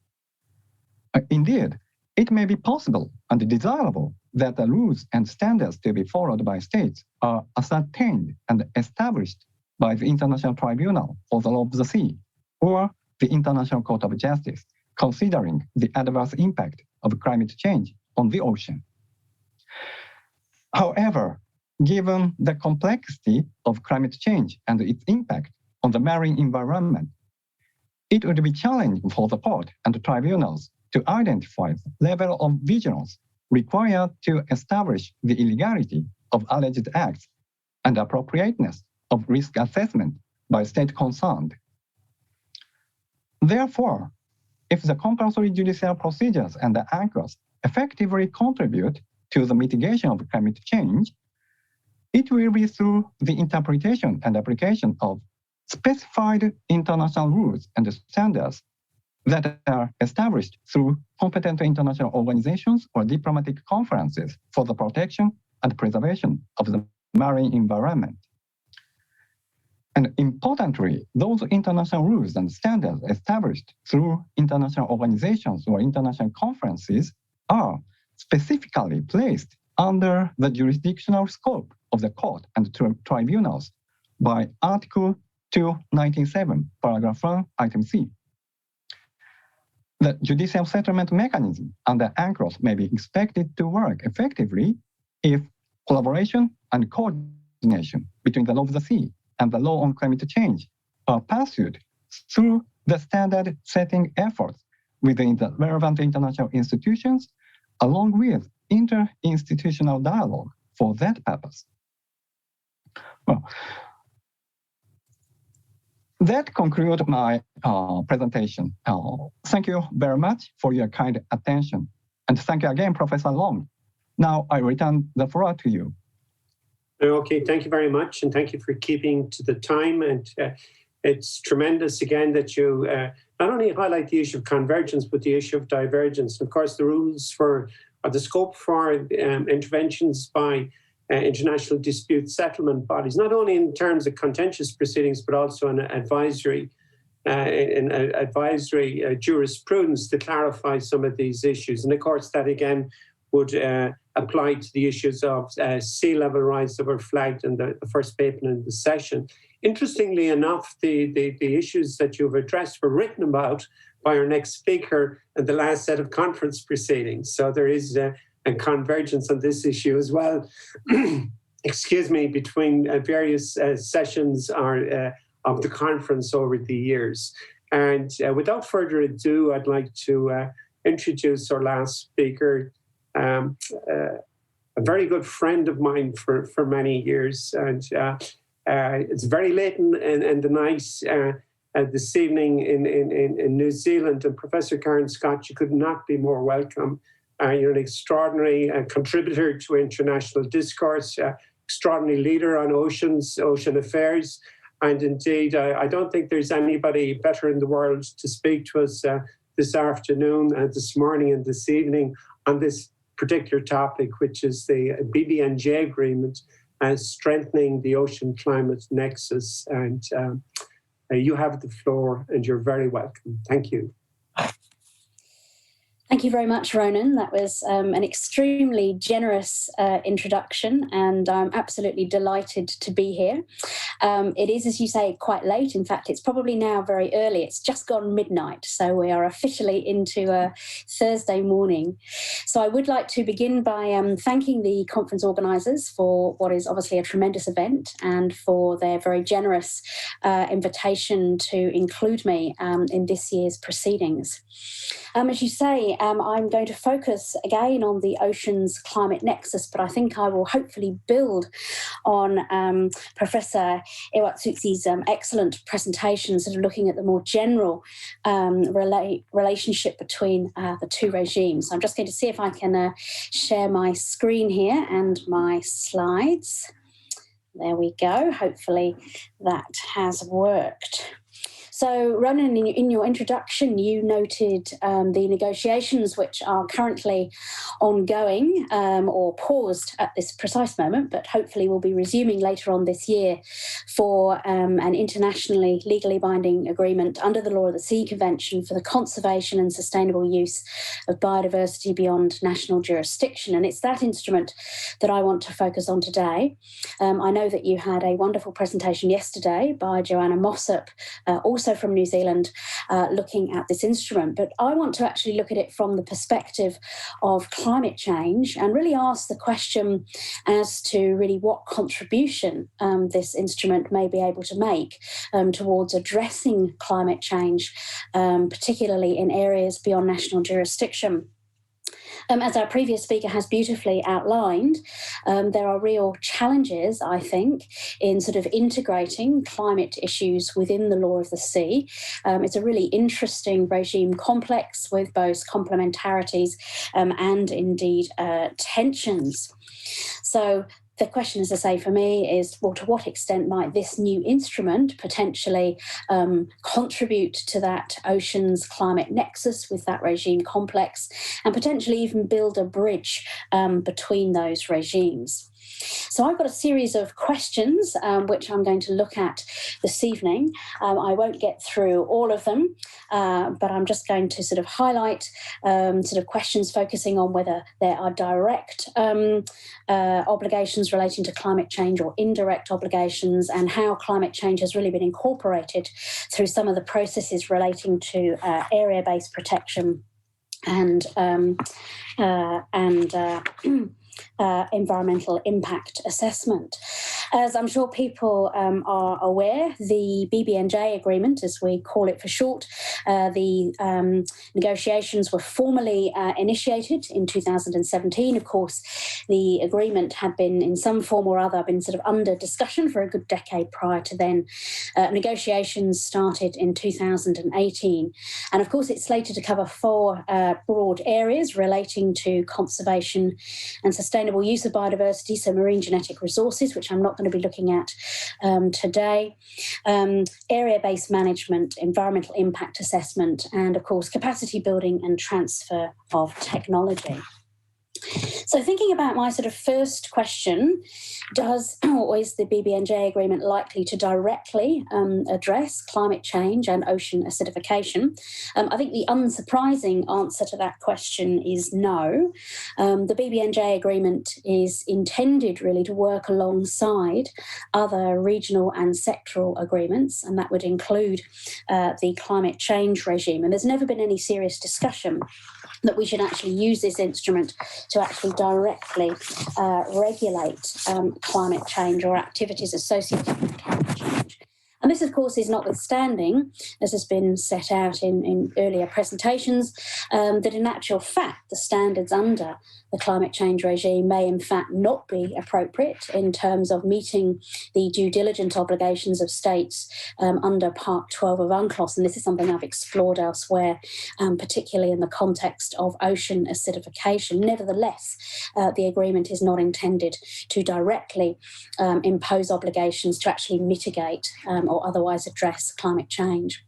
Indeed, it may be possible and desirable that the rules and standards to be followed by states are ascertained and established by the International Tribunal for the Law of the Sea or the International Court of Justice, considering the adverse impact of climate change on the ocean. However, given the complexity of climate change and its impact on the marine environment, it would be challenging for the court and the tribunals to identify the level of vigilance required to establish the illegality of alleged acts and appropriateness of risk assessment by state concerned. Therefore, if the compulsory judicial procedures and the UNCLOS effectively contribute to the mitigation of climate change, it will be through the interpretation and application of specified international rules and standards that are established through competent international organizations or diplomatic conferences for the protection and preservation of the marine environment. And importantly, those international rules and standards established through international organizations or international conferences are specifically placed under the jurisdictional scope of the court and tribunals by Article 297, Paragraph 1, Item C. The judicial settlement mechanism under UNCLOS may be expected to work effectively if collaboration and coordination between the law of the sea and the law on climate change are pursued through the standard setting efforts within the relevant international institutions, along with interinstitutional dialogue for that purpose. Well, that concludes my presentation. Thank you very much for your kind attention. And thank you again, Professor Long. Now I return the floor to you.
Okay, thank you very much. And thank you for keeping to the time. And it's tremendous, again, that you not only highlight the issue of convergence, but the issue of divergence. Of course, the rules for, or the scope for interventions by international dispute settlement bodies, not only in terms of contentious proceedings, but also in advisory jurisprudence to clarify some of these issues. And of course, that again would apply to the issues of sea level rise that were flagged in the first paper in the session. Interestingly enough, the issues that you've addressed were written about by our next speaker in the last set of conference proceedings. So there is a convergence on this issue as well, excuse me, between various sessions of the conference over the years. And without further ado, I'd like to introduce our last speaker, a very good friend of mine for many years. And it's very late in the night this evening in New Zealand. And Professor Karen Scott, you could not be more welcome. You're an extraordinary contributor to international discourse, extraordinary leader on ocean affairs. And indeed, I don't think there's anybody better in the world to speak to us this afternoon, this morning and this evening on this particular topic, which is the BBNJ agreement, strengthening the ocean climate nexus. And you have the floor and you're very welcome. Thank you.
Thank Thank you very much, Ronan. That was an extremely generous introduction, and I'm absolutely delighted to be here. It is, as you say, quite late. In fact, it's probably now very early. It's just gone midnight, so we are officially into Thursday morning. So I would like to begin by thanking the conference organisers for what is obviously a tremendous event and for their very generous invitation to include me in this year's proceedings. As you say, I'm going to focus again on the ocean's climate nexus, but I think I will hopefully build on Professor Iwatsutsi's excellent presentation, sort of looking at the more general relationship between the two regimes. So I'm just going to see if I can share my screen here and my slides. There we go. Hopefully that has worked. So, Ronan, in your introduction, you noted the negotiations which are currently ongoing or paused at this precise moment, but hopefully will be resuming later on this year for an internationally legally binding agreement under the Law of the Sea Convention for the conservation and sustainable use of biodiversity beyond national jurisdiction. And it's that instrument that I want to focus on today. I know that you had a wonderful presentation yesterday by Joanna Mossop, also from New Zealand, looking at this instrument. But I want to actually look at it from the perspective of climate change and really ask the question as to really what contribution this instrument may be able to make towards addressing climate change, particularly in areas beyond national jurisdiction. As our previous speaker has beautifully outlined, there are real challenges, I think, in sort of integrating climate issues within the law of the sea. It's a really interesting regime complex with both complementarities and indeed tensions. So the question, as I say, for me is, well, to what extent might this new instrument potentially contribute to that ocean's climate nexus with that regime complex and potentially even build a bridge between those regimes? So I've got a series of questions which I'm going to look at this evening. I won't get through all of them, but I'm just going to sort of highlight sort of questions focusing on whether there are direct obligations relating to climate change or indirect obligations, and how climate change has really been incorporated through some of the processes relating to area-based protection and environmental impact assessment. As I'm sure people are aware, the BBNJ agreement, as we call it for short, the negotiations were formally initiated in 2017. Of course, the agreement had been in some form or other been sort of under discussion for a good decade prior to then. Negotiations started in 2018. And of course, it's slated to cover 4 broad areas relating to conservation and sustainable use of biodiversity, so marine genetic resources, which I'm not going to be looking at today, area-based management, environmental impact assessment, and of course capacity building and transfer of technology. So thinking about my sort of first question, is the BBNJ agreement likely to directly address climate change and ocean acidification? I think the unsurprising answer to that question is no. The BBNJ agreement is intended really to work alongside other regional and sectoral agreements, and that would include the climate change regime. And there's never been any serious discussion that we should actually use this instrument to actually directly regulate climate change or activities associated with climate change. And this, of course, is notwithstanding, as has been set out in earlier presentations, that in actual fact, the standards under the climate change regime may in fact not be appropriate in terms of meeting the due diligence obligations of states under Part 12 of UNCLOS. And this is something I've explored elsewhere, particularly in the context of ocean acidification. Nevertheless, the agreement is not intended to directly impose obligations to actually mitigate or otherwise address climate change.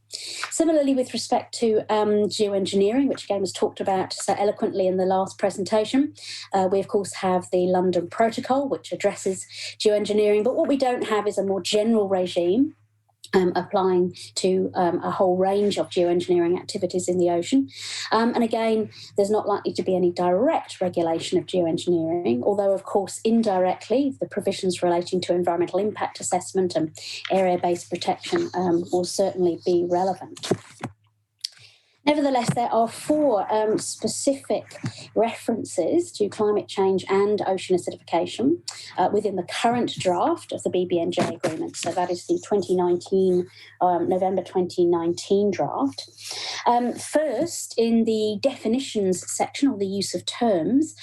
Similarly, with respect to geoengineering, which again was talked about so eloquently in the last presentation, we of course have the London Protocol, which addresses geoengineering, but what we don't have is a more general regime applying to a whole range of geoengineering activities in the ocean. And again, there's not likely to be any direct regulation of geoengineering, although, of course, indirectly, the provisions relating to environmental impact assessment and area-based protection will certainly be relevant. Nevertheless, there are 4 specific references to climate change and ocean acidification within the current draft of the BBNJ agreement. So that is the November 2019 draft. First, in the definitions section, or the use of terms,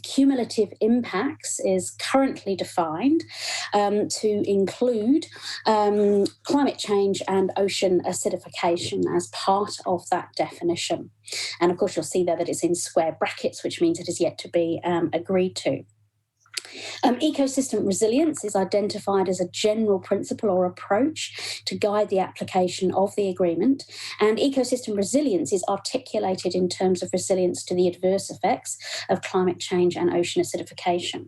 cumulative impacts is currently defined to include climate change and ocean acidification as part of that definition. And of course, you'll see there that it's in square brackets, which means it is yet to be agreed to. Ecosystem resilience is identified as a general principle or approach to guide the application of the agreement, and ecosystem resilience is articulated in terms of resilience to the adverse effects of climate change and ocean acidification.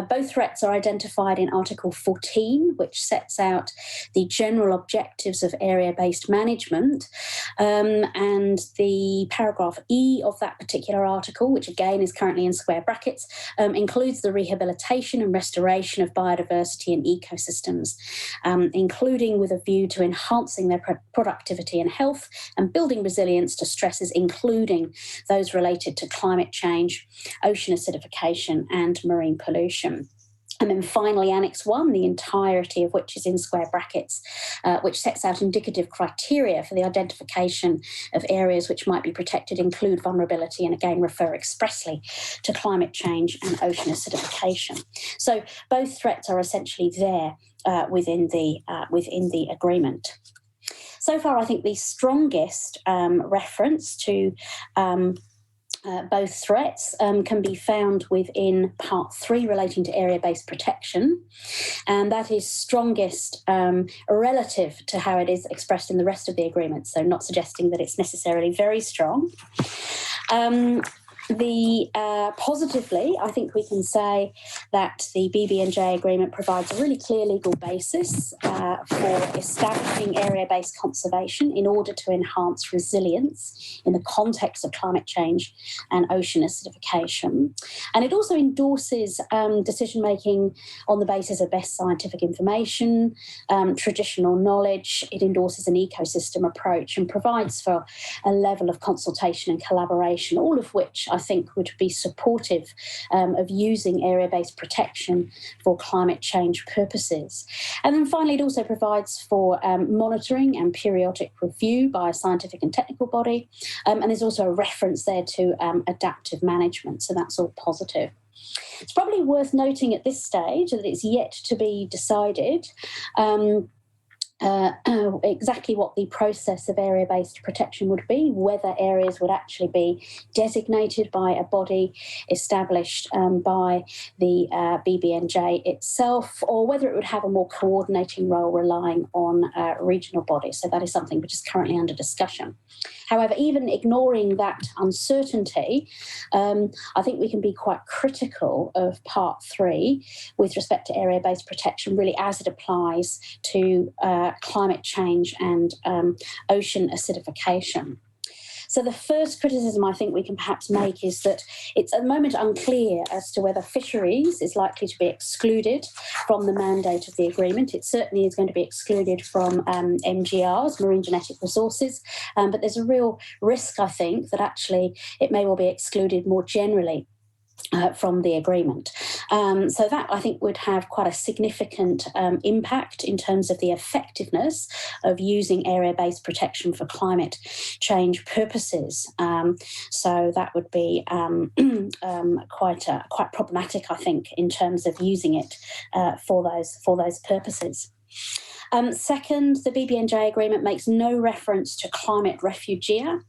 Both threats are identified in Article 14, which sets out the general objectives of area-based management, and the paragraph E of that particular article, which again is currently in square brackets, includes the rehabilitation and restoration of biodiversity and ecosystems, including with a view to enhancing their productivity and health and building resilience to stresses, including those related to climate change, ocean acidification, and marine pollution. And then finally, Annex 1, the entirety of which is in square brackets, which sets out indicative criteria for the identification of areas which might be protected, include vulnerability, and again refer expressly to climate change and ocean acidification. So both threats are essentially there within the agreement. So far, I think the strongest reference to both threats can be found within Part 3 relating to area-based protection, and that is strongest relative to how it is expressed in the rest of the agreement, so not suggesting that it's necessarily very strong. Positively, I think we can say that the BBNJ agreement provides a really clear legal basis for establishing area-based conservation in order to enhance resilience in the context of climate change and ocean acidification. And it also endorses decision-making on the basis of best scientific information, traditional knowledge. It endorses an ecosystem approach and provides for a level of consultation and collaboration, all of which I think would be supportive of using area-based protection for climate change purposes. And then finally, it also provides for monitoring and periodic review by a scientific and technical body. And there's also a reference there to adaptive management. So that's all positive. It's probably worth noting at this stage that it's yet to be decided exactly what the process of area-based protection would be, whether areas would actually be designated by a body established by the BBNJ itself, or whether it would have a more coordinating role relying on regional bodies. So that is something which is currently under discussion. However, even ignoring that uncertainty, I think we can be quite critical of Part 3 with respect to area-based protection, really as it applies to climate change and ocean acidification. So the first criticism I think we can perhaps make is that it's at the moment unclear as to whether fisheries is likely to be excluded from the mandate of the agreement. It certainly is going to be excluded from MGRs, marine genetic resources, but there's a real risk, I think, that actually it may well be excluded more generally from the agreement. So that, I think, would have quite a significant impact in terms of the effectiveness of using area-based protection for climate change purposes. So that would be quite problematic, I think, in terms of using it for those purposes. Second, the BBNJ agreement makes no reference to climate refugia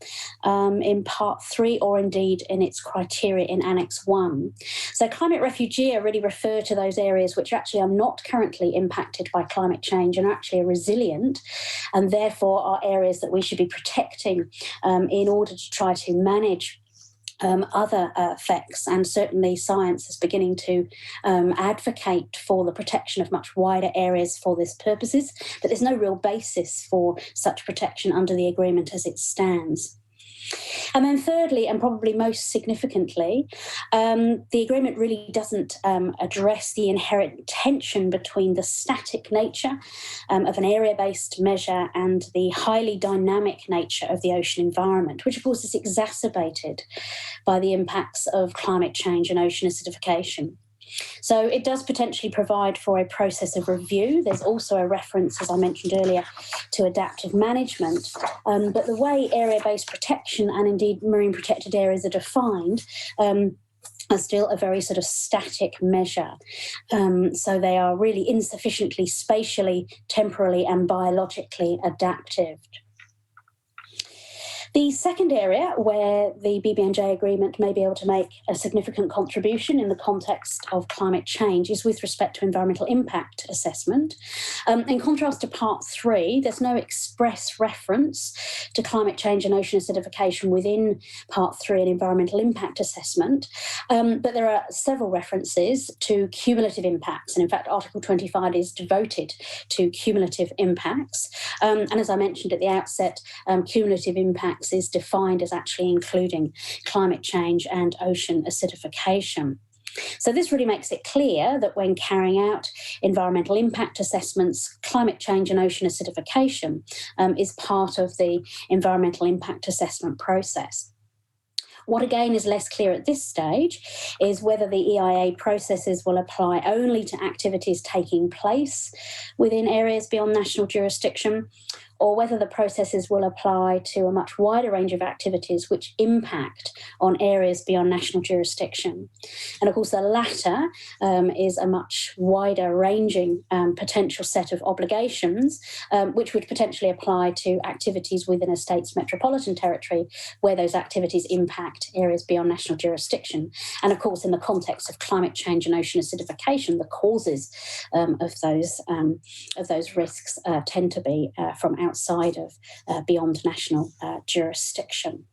in Part 3 or indeed in its criteria in Annex 1. So climate refugia really refer to those areas which actually are not currently impacted by climate change and are actually resilient, and therefore are areas that we should be protecting in order to try to manage other effects, and certainly science is beginning to advocate for the protection of much wider areas for this purposes, but there's no real basis for such protection under the agreement as it stands. And then thirdly, and probably most significantly, the agreement really doesn't address the inherent tension between the static nature of an area-based measure and the highly dynamic nature of the ocean environment, which of course is exacerbated by the impacts of climate change and ocean acidification. So it does potentially provide for a process of review. There's also a reference, as I mentioned earlier, to adaptive management. But the way area-based protection and indeed marine protected areas are defined are still a very sort of static measure. So they are really insufficiently spatially, temporally and biologically adaptive. The second area where the BBNJ agreement may be able to make a significant contribution in the context of climate change is with respect to environmental impact assessment. In contrast to Part 3, there's no express reference to climate change and ocean acidification within Part 3 and environmental impact assessment, but there are several references to cumulative impacts. And in fact, Article 25 is devoted to cumulative impacts. And as I mentioned at the outset, cumulative impacts is defined as actually including climate change and ocean acidification. So this really makes it clear that when carrying out environmental impact assessments, climate change and ocean acidification is part of the environmental impact assessment process. What again is less clear at this stage is whether the EIA processes will apply only to activities taking place within areas beyond national jurisdiction, or whether the processes will apply to a much wider range of activities which impact on areas beyond national jurisdiction. And of course, the latter is a much wider ranging potential set of obligations, which would potentially apply to activities within a state's metropolitan territory where those activities impact areas beyond national jurisdiction. And of course, in the context of climate change and ocean acidification, the causes of those risks tend to be from outside of beyond national jurisdiction.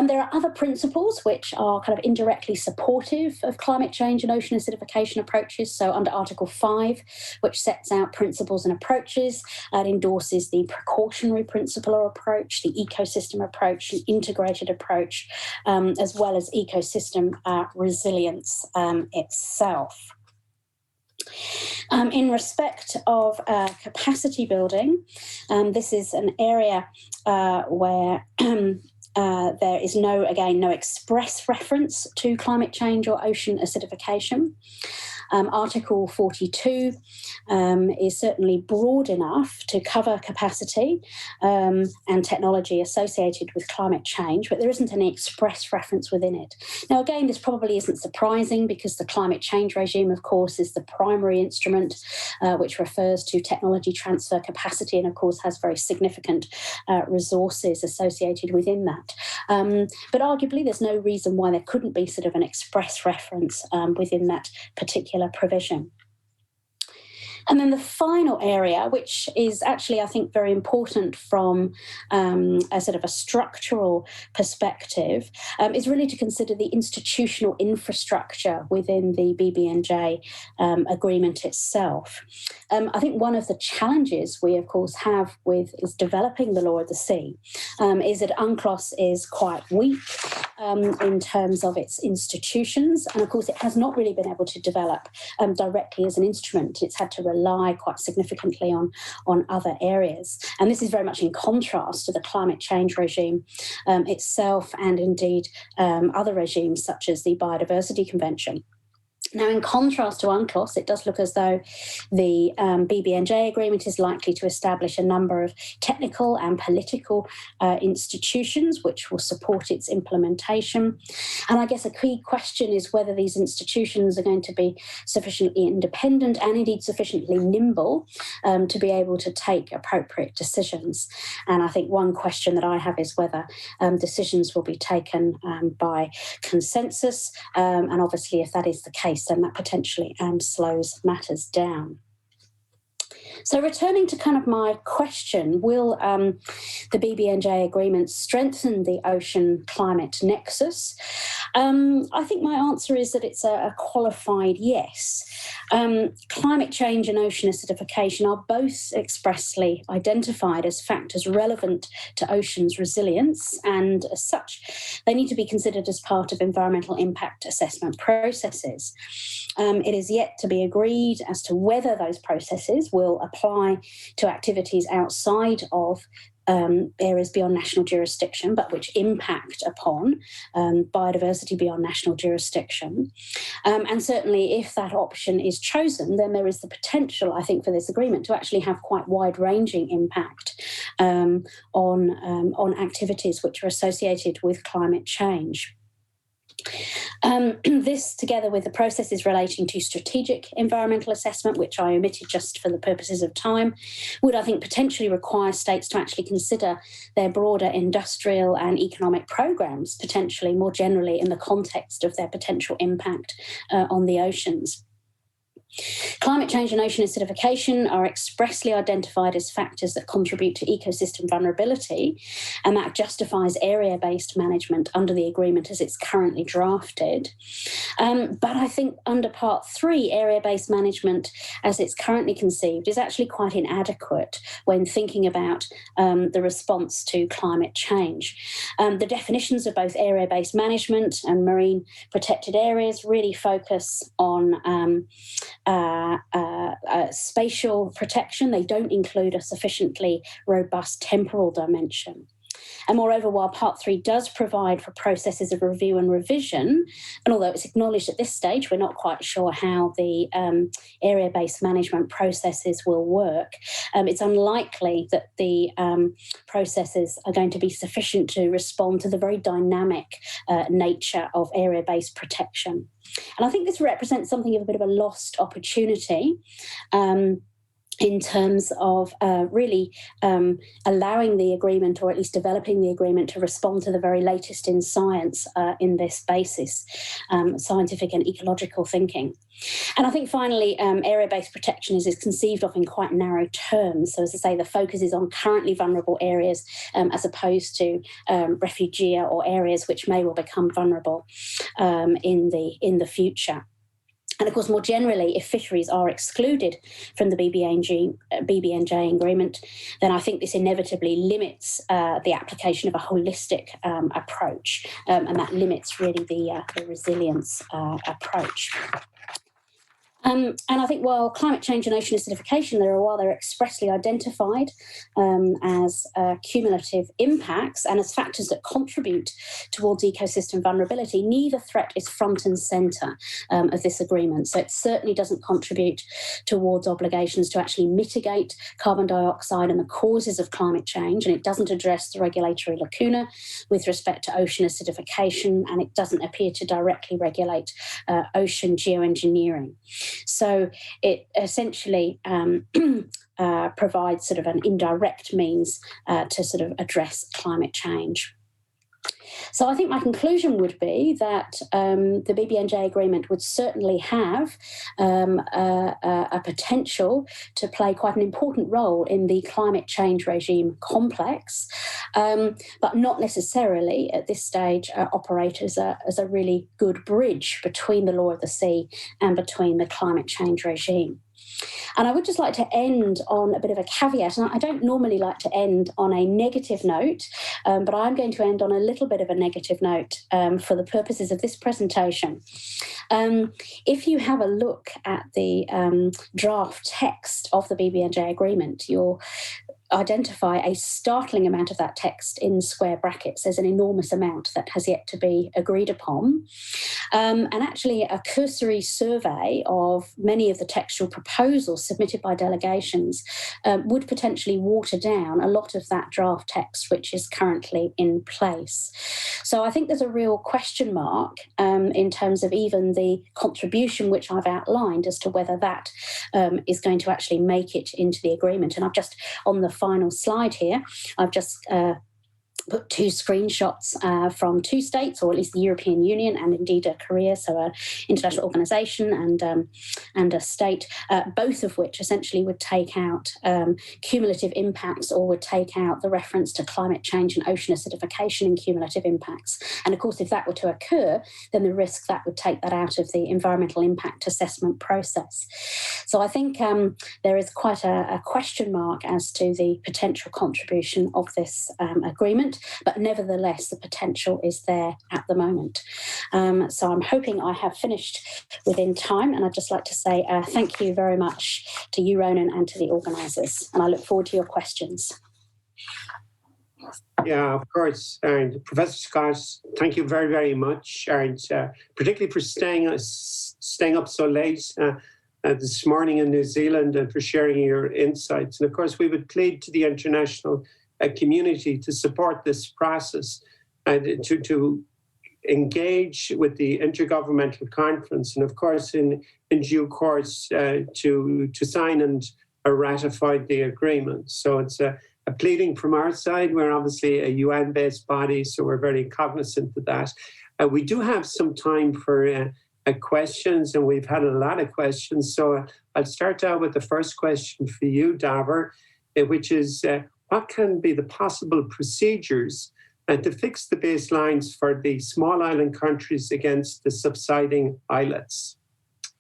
There are other principles which are kind of indirectly supportive of climate change and ocean acidification approaches. So under Article 5, which sets out principles and approaches, it endorses the precautionary principle or approach, the ecosystem approach, the integrated approach, as well as ecosystem resilience itself. In respect of capacity building, this is an area where there is no express reference to climate change or ocean acidification. Article 42 is certainly broad enough to cover capacity and technology associated with climate change, but there isn't any express reference within it. Now, again, this probably isn't surprising because the climate change regime, of course, is the primary instrument which refers to technology transfer capacity and, of course, has very significant resources associated within that. But arguably, there's no reason why there couldn't be sort of an express reference within that particular provision. And then the final area, which is actually, I think, very important from a sort of a structural perspective, is really to consider the institutional infrastructure within the BBNJ agreement itself. I think one of the challenges we, of course, have with is developing the law of the sea is that UNCLOS is quite weak in terms of its institutions. And, of course, it has not really been able to develop directly as an instrument. It's had to rely quite significantly on other areas. And this is very much in contrast to the climate change regime itself and indeed other regimes such as the Biodiversity Convention. Now, in contrast to UNCLOS, it does look as though the BBNJ agreement is likely to establish a number of technical and political institutions which will support its implementation. And I guess a key question is whether these institutions are going to be sufficiently independent and indeed sufficiently nimble to be able to take appropriate decisions. And I think one question that I have is whether decisions will be taken by consensus. And obviously, if that is the case, then that potentially slows matters down. So returning to kind of my question, will the BBNJ agreement strengthen the ocean climate nexus? I think my answer is that it's a qualified yes. Climate change and ocean acidification are both expressly identified as factors relevant to oceans' resilience, and as such, they need to be considered as part of environmental impact assessment processes. It is yet to be agreed as to whether those processes will apply to activities outside of areas beyond national jurisdiction, but which impact upon biodiversity beyond national jurisdiction. And certainly if that option is chosen, then there is the potential, I think, for this agreement to actually have quite wide-ranging impact on activities which are associated with climate change. This, together with the processes relating to strategic environmental assessment, which I omitted just for the purposes of time, would, I think, potentially require states to actually consider their broader industrial and economic programs, potentially more generally in the context of their potential impact on the oceans. Climate change and ocean acidification are expressly identified as factors that contribute to ecosystem vulnerability, and that justifies area-based management under the agreement as it's currently drafted. But I think under Part 3, area-based management as it's currently conceived is actually quite inadequate when thinking about the response to climate change. The definitions of both area-based management and marine protected areas really focus on spatial protection. They don't include a sufficiently robust temporal dimension. And moreover, while Part 3 does provide for processes of review and revision, and although it's acknowledged at this stage, we're not quite sure how the area-based management processes will work, it's unlikely that the processes are going to be sufficient to respond to the very dynamic nature of area-based protection. And I think this represents something of a bit of a lost opportunity in terms of really allowing the agreement, or at least developing the agreement, to respond to the very latest in science in this basis, scientific and ecological thinking. And I think finally, area-based protection is conceived of in quite narrow terms. So as I say, the focus is on currently vulnerable areas as opposed to refugia or areas which may well become vulnerable in the future. And of course, more generally, if fisheries are excluded from the BBNJ agreement, then I think this inevitably limits the application of a holistic approach, and that limits really the resilience approach. And I think while climate change and ocean acidification, while they're expressly identified as cumulative impacts and as factors that contribute towards ecosystem vulnerability, neither threat is front and centre of this agreement. So it certainly doesn't contribute towards obligations to actually mitigate carbon dioxide and the causes of climate change, and it doesn't address the regulatory lacuna with respect to ocean acidification, and it doesn't appear to directly regulate ocean geoengineering. So it essentially provides sort of an indirect means to sort of address climate change. So I think my conclusion would be that the BBNJ agreement would certainly have a potential to play quite an important role in the climate change regime complex, but not necessarily at this stage operate as a really good bridge between the law of the sea and between the climate change regime. And I would just like to end on a bit of a caveat. And I don't normally like to end on a negative note, but I'm going to end on a little bit of a negative note for the purposes of this presentation. If you have a look at the draft text of the BBNJ agreement, you'll identify a startling amount of that text in square brackets. There's an enormous amount that has yet to be agreed upon. And actually a cursory survey of many of the textual proposals submitted by delegations would potentially water down a lot of that draft text which is currently in place. So I think there's a real question mark in terms of even the contribution which I've outlined as to whether that is going to actually make it into the agreement. And I've just, on the final slide here, I've just put two screenshots from two states, or at least the European Union and indeed Korea, so an international organisation and a state, both of which essentially would take out cumulative impacts, or would take out the reference to climate change and ocean acidification and cumulative impacts. And of course, if that were to occur, then the risk that would take that out of the environmental impact assessment process. So I think there is quite a question mark as to the potential contribution of this agreement. But nevertheless, the potential is there at the moment. So I'm hoping I have finished within time, and I'd just like to say thank you very much to you, Ronan, and to the organisers, and I look forward to your questions.
Yeah, of course. And Professor Scott, thank you very, very much, and particularly for staying up so late this morning in New Zealand, and for sharing your insights. And of course, we would plead to the international community to support this process and to engage with the Intergovernmental Conference, and of course in due course to sign and ratify the agreement. So it's a pleading from our side. We're obviously a UN-based body, so we're very cognizant of that. We do have some time for questions, and we've had a lot of questions. So I'll start out with the first question for you, Davor, which is what can be the possible procedures to fix the baselines for the small island countries against the subsiding islets?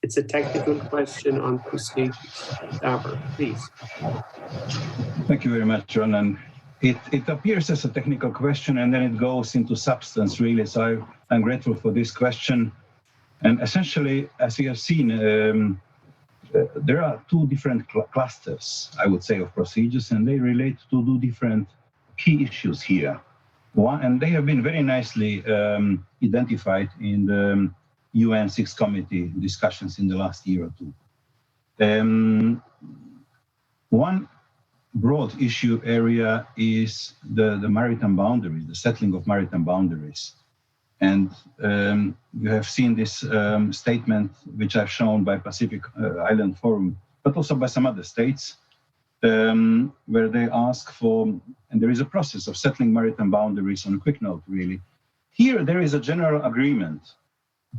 It's a technical question on procedures. Davor, please.
Thank you very much, John. And it appears as a technical question, and then it goes into substance, really. So I'm grateful for this question. And essentially, as you have seen, there are two different clusters, I would say, of procedures, and they relate to two different key issues here. One, and they have been very nicely identified in the UN Sixth Committee discussions in the last year or two. One broad issue area is the maritime boundaries, the settling of maritime boundaries. And you have seen this statement, which I've shown by Pacific Island Forum, but also by some other states, where they ask for, and there is a process of settling maritime boundaries. On a quick note, really. Here, there is a general agreement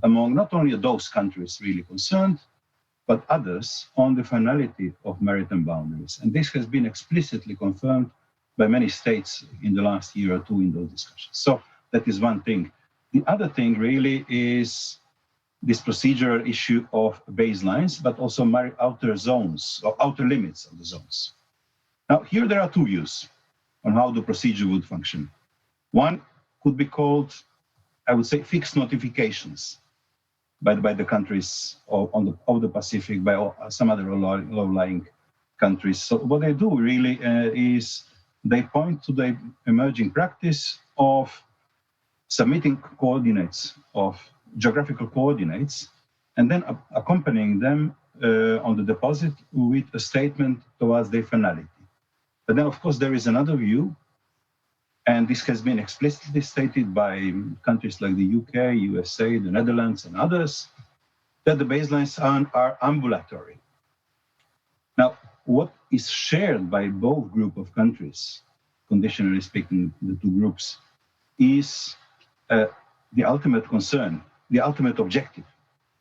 among not only those countries really concerned, but others on the finality of maritime boundaries. And this has been explicitly confirmed by many states in the last year or two in those discussions. So that is one thing. The other thing really is this procedural issue of baselines, but also outer zones or outer limits of the zones. Now, here there are two views on how the procedure would function. One could be called, I would say, fixed notifications by the countries of the Pacific, by some other low-lying countries. So what they do really is they point to the emerging practice of submitting coordinates, of geographical coordinates, and then accompanying them on the deposit with a statement towards their finality. But then, of course, there is another view, and this has been explicitly stated by countries like the UK, USA, the Netherlands, and others, that the baselines are ambulatory. Now, what is shared by both group of countries, conditionally speaking, the two groups, is the ultimate concern, the ultimate objective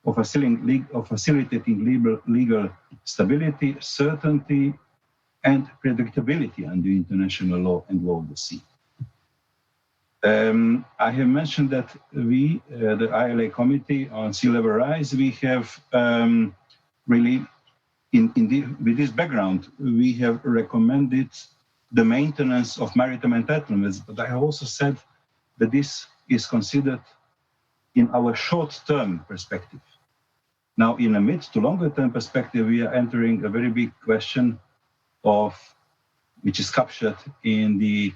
of facilitating legal stability, certainty, and predictability under international law and law of the sea. I have mentioned that we, the ILA Committee on Sea Level Rise, we have really, with this background, we have recommended the maintenance of maritime entitlements, but I have also said that this is considered in our short-term perspective. Now, in a mid to longer-term perspective, we are entering a very big question which is captured in the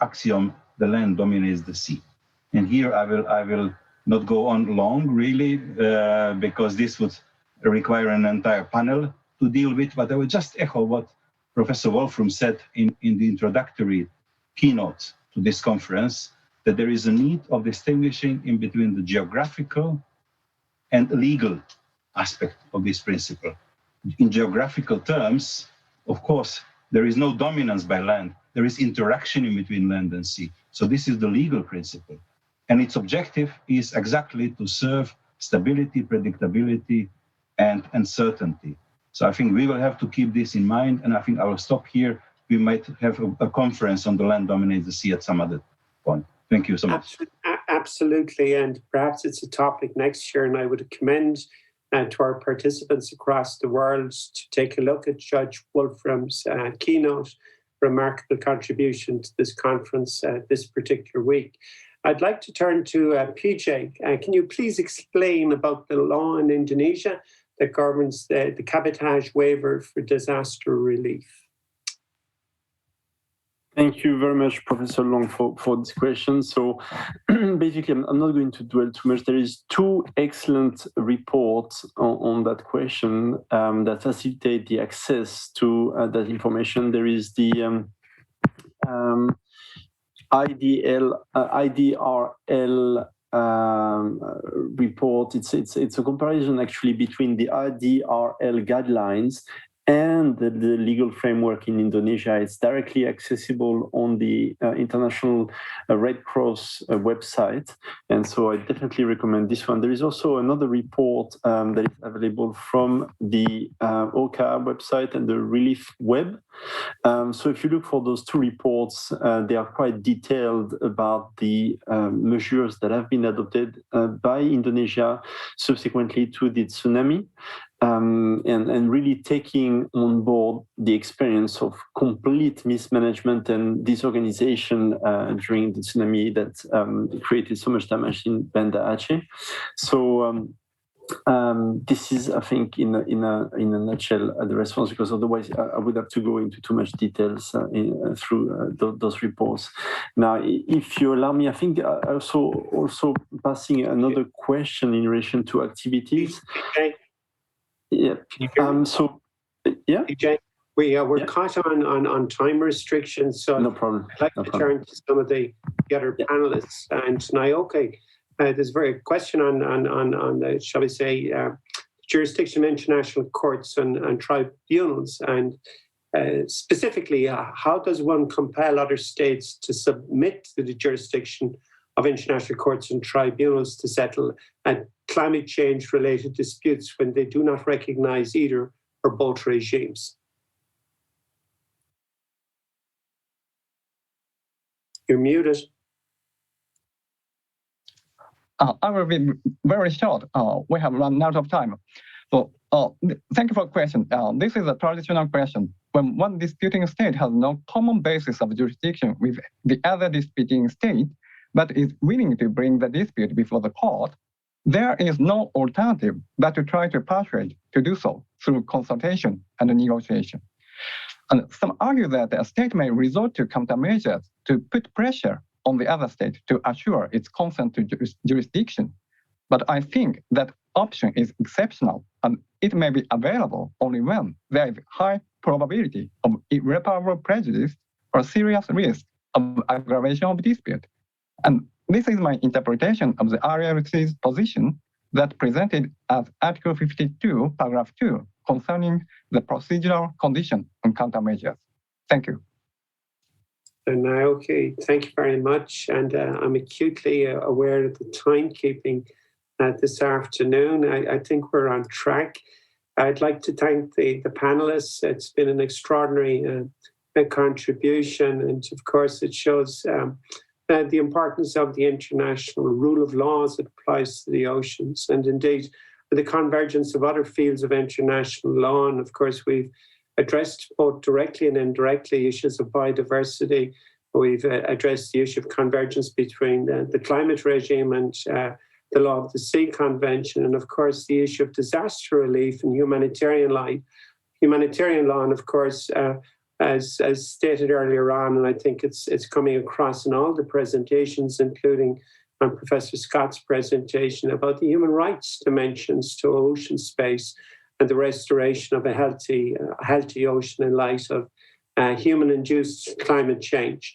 axiom, the land dominates the sea. And here I will not go on long, really, because this would require an entire panel to deal with, but I will just echo what Professor Wolfram said in the introductory keynote to this conference, that there is a need of distinguishing in between the geographical and legal aspect of this principle. In geographical terms, of course, there is no dominance by land. there is interaction in between land and sea. So this is the legal principle. And its objective is exactly to serve stability, predictability, and certainty. So I think we will have to keep this in mind, and I think I will stop here. We might have a conference on the land dominates the sea at some other point. Thank you so much.
Absolutely, and perhaps it's a topic next year, and I would commend to our participants across the world to take a look at Judge Wolfram's keynote, remarkable contribution to this conference this particular week. I'd like to turn to PJ. Can you please explain about the law in Indonesia that governs the cabotage waiver for disaster relief?
Thank you very much, Professor Long, for this question. So basically, I'm not going to dwell too much. There is two excellent reports on that question that facilitate the access to that information. There is the IDRL report. It's a comparison actually between the IDRL guidelines and the legal framework in Indonesia. It's directly accessible on the International Red Cross website. And so I definitely recommend this one. There is also another report that is available from the OCA website and the Relief Web. So if you look for those two reports, they are quite detailed about the measures that have been adopted by Indonesia subsequently to the tsunami. And really taking on board the experience of complete mismanagement and disorganization during the tsunami that created so much damage in Banda Aceh. So this is, I think, in a nutshell, the response, because otherwise I would have to go into too much details through those reports. Now, if you allow me, I think also passing another question in relation to activities.
Okay.
Yeah. So, yeah.
PJ, we're caught on time restrictions, so
no problem.
I'd like to turn to some of the other panelists. And Naoki, there's a very question on the, shall we say, jurisdiction of international courts and tribunals, and specifically, how does one compel other states to submit to the jurisdiction of international courts and tribunals to settle climate change-related disputes when they do not recognize either or both regimes? You're muted.
I will be very short. We have run out of time. So thank you for the question. This is a traditional question. When one disputing state has no common basis of jurisdiction with the other disputing state, but is willing to bring the dispute before the court, there is no alternative but to try to persuade to do so through consultation and negotiation. And some argue that a state may resort to countermeasures to put pressure on the other state to assure its consent to jurisdiction. But I think that option is exceptional, and it may be available only when there is high probability of irreparable prejudice or serious risk of aggravation of dispute. And this is my interpretation of the RLC's position that presented as Article 52, Paragraph 2, concerning the procedural condition on countermeasures. Thank you.
Okay, thank you very much. And I'm acutely aware of the timekeeping this afternoon. I think we're on track. I'd like to thank the panelists. It's been an extraordinary contribution. And of course, it shows the importance of the international rule of law as it applies to the oceans, and indeed the convergence of other fields of international law. And of course, we've addressed both directly and indirectly issues of biodiversity. We've addressed the issue of convergence between the climate regime and the Law of the Sea Convention, and of course the issue of disaster relief and humanitarian law. And of course, as stated earlier on, and I think it's coming across in all the presentations, including on Professor Scott's presentation, about the human rights dimensions to ocean space and the restoration of a healthy ocean in light of human-induced climate change.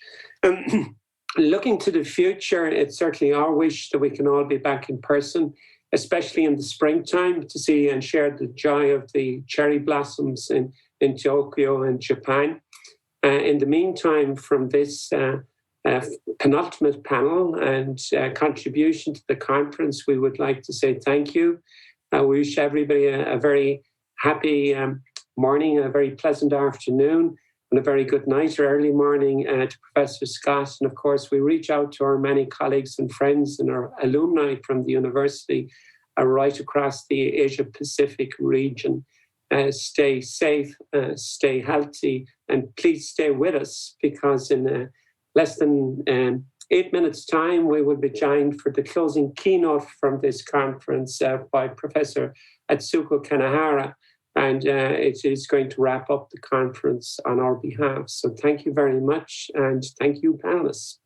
Looking to the future, it's certainly our wish that we can all be back in person, especially in the springtime, to see and share the joy of the cherry blossoms in Tokyo and Japan. In the meantime, from this penultimate panel and contribution to the conference, we would like to say thank you. We wish everybody a very happy morning, a very pleasant afternoon, and a very good night or early morning to Professor Scott. And of course, we reach out to our many colleagues and friends and our alumni from the university right across the Asia-Pacific region. Stay safe, stay healthy, and please stay with us, because in less than 8 minutes' time, we will be joined for the closing keynote from this conference by Professor Atsuko Kanahara, and it is going to wrap up the conference on our behalf. So thank you very much, and thank you, panelists.